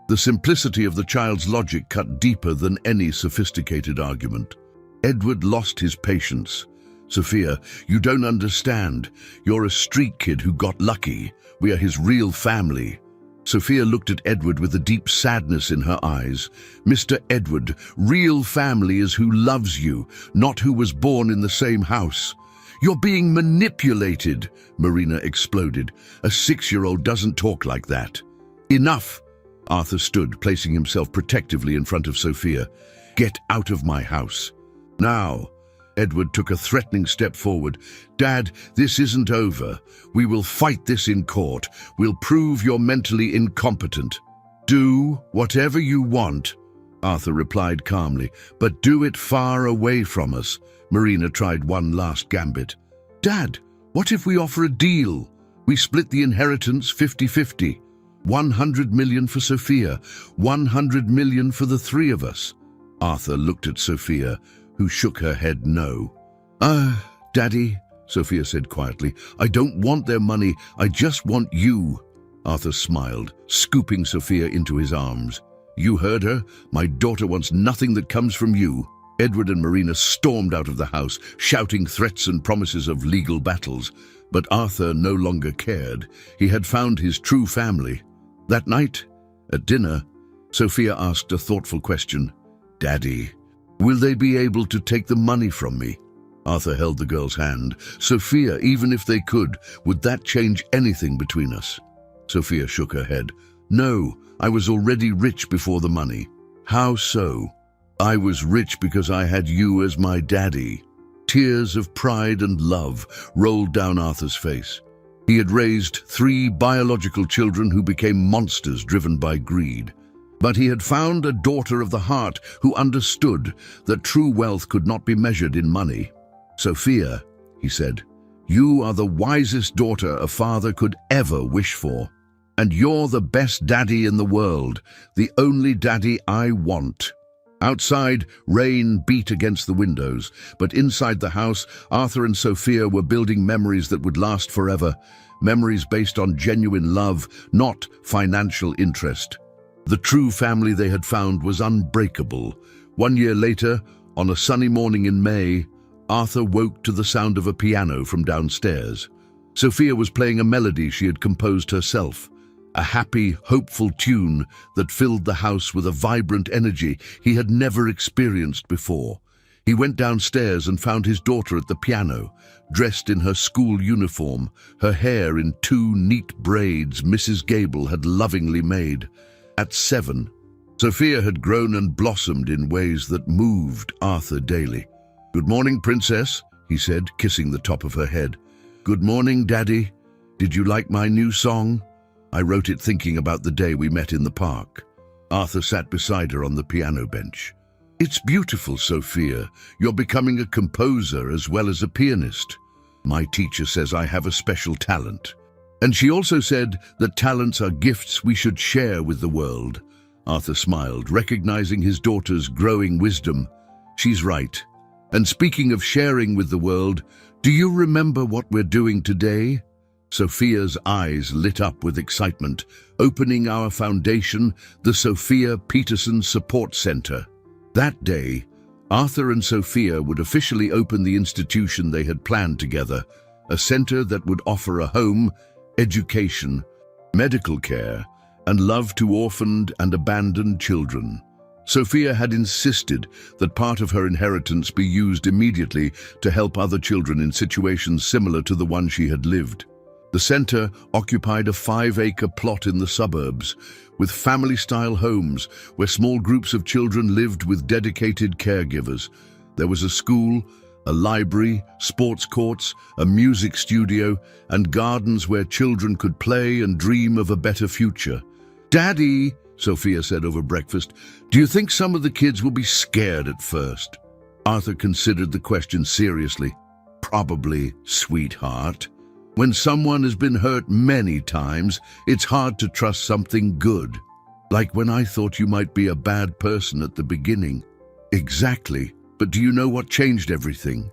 The simplicity of the child's logic cut deeper than any sophisticated argument. Edward lost his patience. "Sophia, you don't understand. You're a street kid who got lucky. We are his real family." Sophia looked at Edward with a deep sadness in her eyes. "Mr. Edward, real family is who loves you, not who was born in the same house." "You're being manipulated," Marina exploded. "A 6-year-old doesn't talk like that." "Enough!" Arthur stood, placing himself protectively in front of Sophia. "Get out of my house." "Now." Edward took a threatening step forward. "Dad, this isn't over. We will fight this in court. We'll prove you're mentally incompetent." "Do whatever you want," Arthur replied calmly, "but do it far away from us." Marina tried one last gambit. "Dad, what if we offer a deal? We split the inheritance 50-50. 100 million for Sophia, 100 million for the 3 of us." Arthur looked at Sophia, who shook her head no. Daddy," Sophia said quietly, "I don't want their money, I just want you." Arthur smiled, scooping Sophia into his arms. "You heard her. My daughter wants nothing that comes from you." Edward and Marina stormed out of the house, shouting threats and promises of legal battles. But Arthur no longer cared. He had found his true family. That night, at dinner, Sophia asked a thoughtful question. "Daddy, will they be able to take the money from me?" Arthur held the girl's hand. "Sophia, even if they could, would that change anything between us?" Sophia shook her head. "No, I was already rich before the money." "How so?" "I was rich because I had you as my daddy." Tears of pride and love rolled down Arthur's face. He had raised 3 biological children who became monsters driven by greed. But he had found a daughter of the heart who understood that true wealth could not be measured in money. "Sophia," he said, "you are the wisest daughter a father could ever wish for. And you're the best daddy in the world, the only daddy I want." Outside, rain beat against the windows, but inside the house, Arthur and Sophia were building memories that would last forever, memories based on genuine love, not financial interest. The true family they had found was unbreakable. 1 year later, on a sunny morning in May, Arthur woke to the sound of a piano from downstairs. Sophia was playing a melody she had composed herself, a happy, hopeful tune that filled the house with a vibrant energy he had never experienced before. He went downstairs and found his daughter at the piano, dressed in her school uniform, her hair in 2 neat braids Mrs. Gable had lovingly made. At 7, Sophia had grown and blossomed in ways that moved Arthur daily. "Good morning, Princess," he said, kissing the top of her head. "Good morning, Daddy. Did you like my new song? I wrote it thinking about the day we met in the park." Arthur sat beside her on the piano bench. "It's beautiful, Sophia. You're becoming a composer as well as a pianist. My teacher says I have a special talent. And she also said that talents are gifts we should share with the world." Arthur smiled, recognizing his daughter's growing wisdom. "She's right. And speaking of sharing with the world, do you remember what we're doing today?" Sophia's eyes lit up with excitement, opening our foundation, the Sophia Peterson Support Center. That day, Arthur and Sophia would officially open the institution they had planned together, a center that would offer a home, education, medical care, and love to orphaned and abandoned children. Sophia had insisted that part of her inheritance be used immediately to help other children in situations similar to the one she had lived. The center occupied a 5-acre plot in the suburbs, with family-style homes where small groups of children lived with dedicated caregivers. There was a school, a library, sports courts, a music studio, and gardens where children could play and dream of a better future. "Daddy," Sophia said over breakfast, "do you think some of the kids will be scared at first?" Arthur considered the question seriously. "Probably, sweetheart. When someone has been hurt many times, it's hard to trust something good. Like when I thought you might be a bad person at the beginning." "Exactly. But do you know what changed everything?"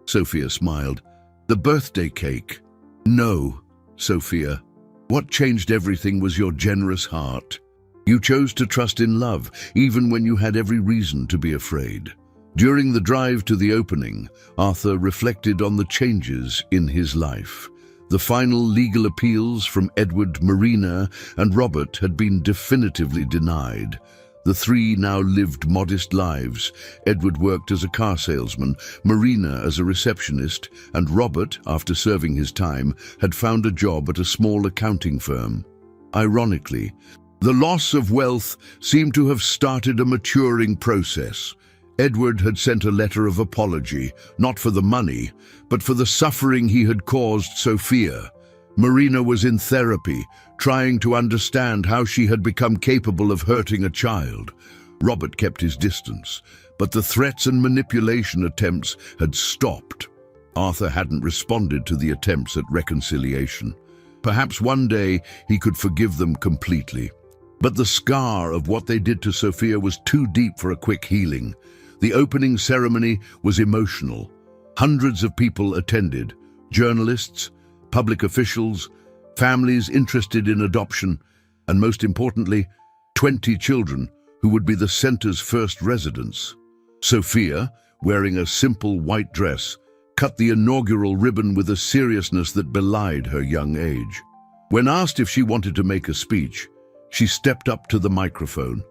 Sophia smiled. "The birthday cake." "No, Sophia. What changed everything was your generous heart. You chose to trust in love, even when you had every reason to be afraid." During the drive to the opening, Arthur reflected on the changes in his life. The final legal appeals from Edward, Marina, and Robert had been definitively denied. The 3 now lived modest lives. Edward worked as a car salesman, Marina as a receptionist, and Robert, after serving his time, had found a job at a small accounting firm. Ironically, the loss of wealth seemed to have started a maturing process. Edward had sent a letter of apology, not for the money, but for the suffering he had caused Sophia. Marina was in therapy, trying to understand how she had become capable of hurting a child. Robert kept his distance, but the threats and manipulation attempts had stopped. Arthur hadn't responded to the attempts at reconciliation. Perhaps one day he could forgive them completely. But the scar of what they did to Sophia was too deep for a quick healing. The opening ceremony was emotional. Hundreds of people attended, journalists, public officials, families interested in adoption, and most importantly, 20 children who would be the center's first residents. Sophia, wearing a simple white dress, cut the inaugural ribbon with a seriousness that belied her young age. When asked if she wanted to make a speech, she stepped up to the microphone.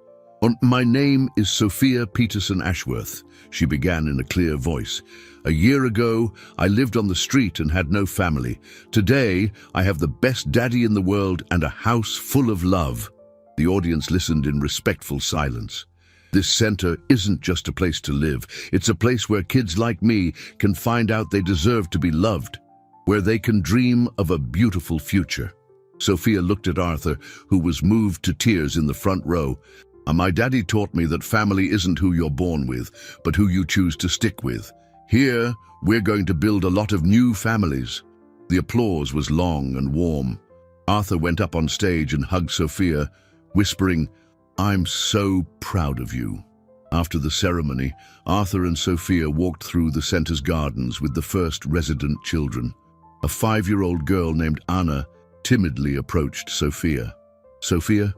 "My name is Sophia Peterson Ashworth," she began in a clear voice. "A year ago, I lived on the street and had no family. Today, I have the best daddy in the world and a house full of love." The audience listened in respectful silence. This center isn't just a place to live. It's a place where kids like me can find out they deserve to be loved, where they can dream of a beautiful future. Sophia looked at Arthur, who was moved to tears in the front row. "My daddy taught me that family isn't who you're born with, but who you choose to stick with. Here, we're going to build a lot of new families." The applause was long and warm. Arthur went up on stage and hugged Sophia, whispering, "I'm so proud of you." After the ceremony, Arthur and Sophia walked through the center's gardens with the first resident children. A 5-year-old girl named Anna timidly approached Sophia. "Sophia,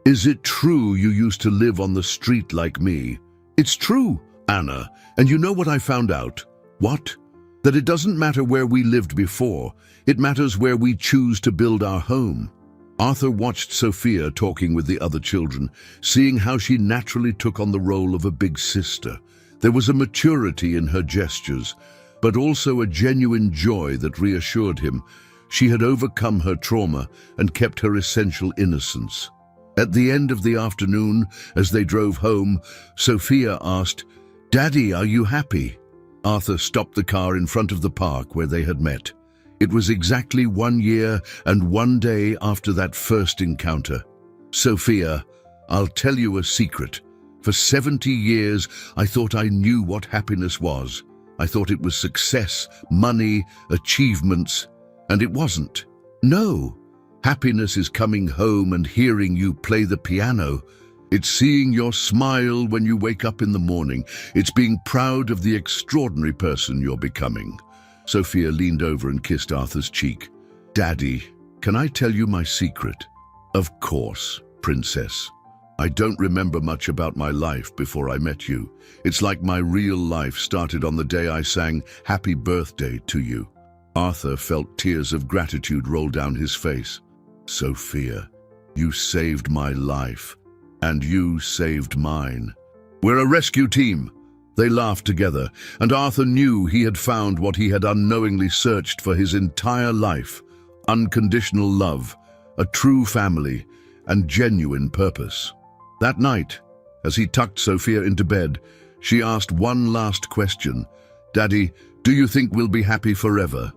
is it true you used to live on the street like me?" "It's true, Anna. And you know what I found out?" What? That it doesn't matter where we lived before, it matters where we choose to build our home. Arthur watched Sophia talking with the other children, seeing how she naturally took on the role of a big sister. There was a maturity in her gestures, but also a genuine joy that reassured him. She had overcome her trauma and kept her essential innocence. At the end of the afternoon, as they drove home, Sophia asked, "Daddy, are you happy?" Arthur stopped the car in front of the park where they had met. It was exactly 1 year and 1 day after that first encounter. "Sophia, I'll tell you a secret. For 70 years, I thought I knew what happiness was. I thought it was success, money, achievements, and it wasn't. No, happiness is coming home and hearing you play the piano. It's seeing your smile when you wake up in the morning. It's being proud of the extraordinary person you're becoming." Sophia leaned over and kissed Arthur's cheek. "Daddy, can I tell you my secret?" "Of course, princess. I don't remember much about my life before I met you. It's like my real life started on the day I sang Happy Birthday to you." Arthur felt tears of gratitude roll down his face. "Sophia, you saved my life, and you saved mine. We're a rescue team." They laughed together, and Arthur knew he had found what he had unknowingly searched for his entire life: unconditional love, a true family, and genuine purpose. That night, as he tucked Sophia into bed, she asked one last question. "Daddy, do you think we'll be happy forever?"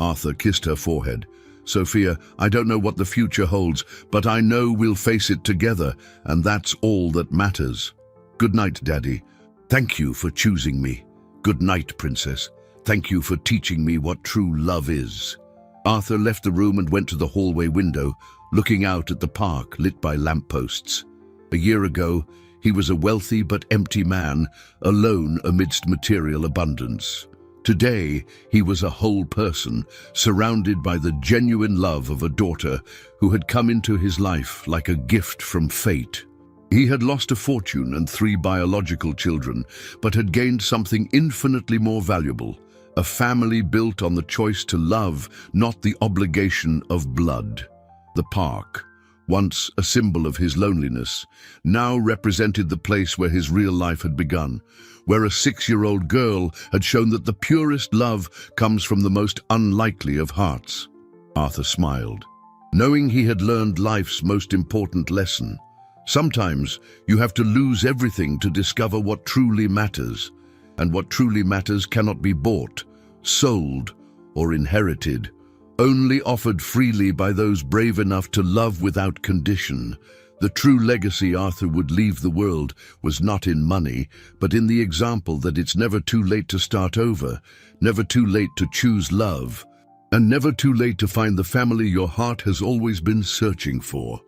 Arthur kissed her forehead. "Sophia, I don't know what the future holds, but I know we'll face it together, and that's all that matters. Good night, Daddy. Thank you for choosing me. Good night, Princess. Thank you for teaching me what true love is." Arthur left the room and went to the hallway window, looking out at the park lit by lampposts. A year ago, he was a wealthy but empty man, alone amidst material abundance. Today, he was a whole person, surrounded by the genuine love of a daughter who had come into his life like a gift from fate. He had lost a fortune and 3 biological children, but had gained something infinitely more valuable: a family built on the choice to love, not the obligation of blood. The park, once a symbol of his loneliness, now represented the place where his real life had begun, where a 6-year-old girl had shown that the purest love comes from the most unlikely of hearts. Arthur smiled, knowing he had learned life's most important lesson. Sometimes you have to lose everything to discover what truly matters, and what truly matters cannot be bought, sold, or inherited, only offered freely by those brave enough to love without condition. The true legacy Arthur would leave the world was not in money, but in the example that it's never too late to start over, never too late to choose love, and never too late to find the family your heart has always been searching for.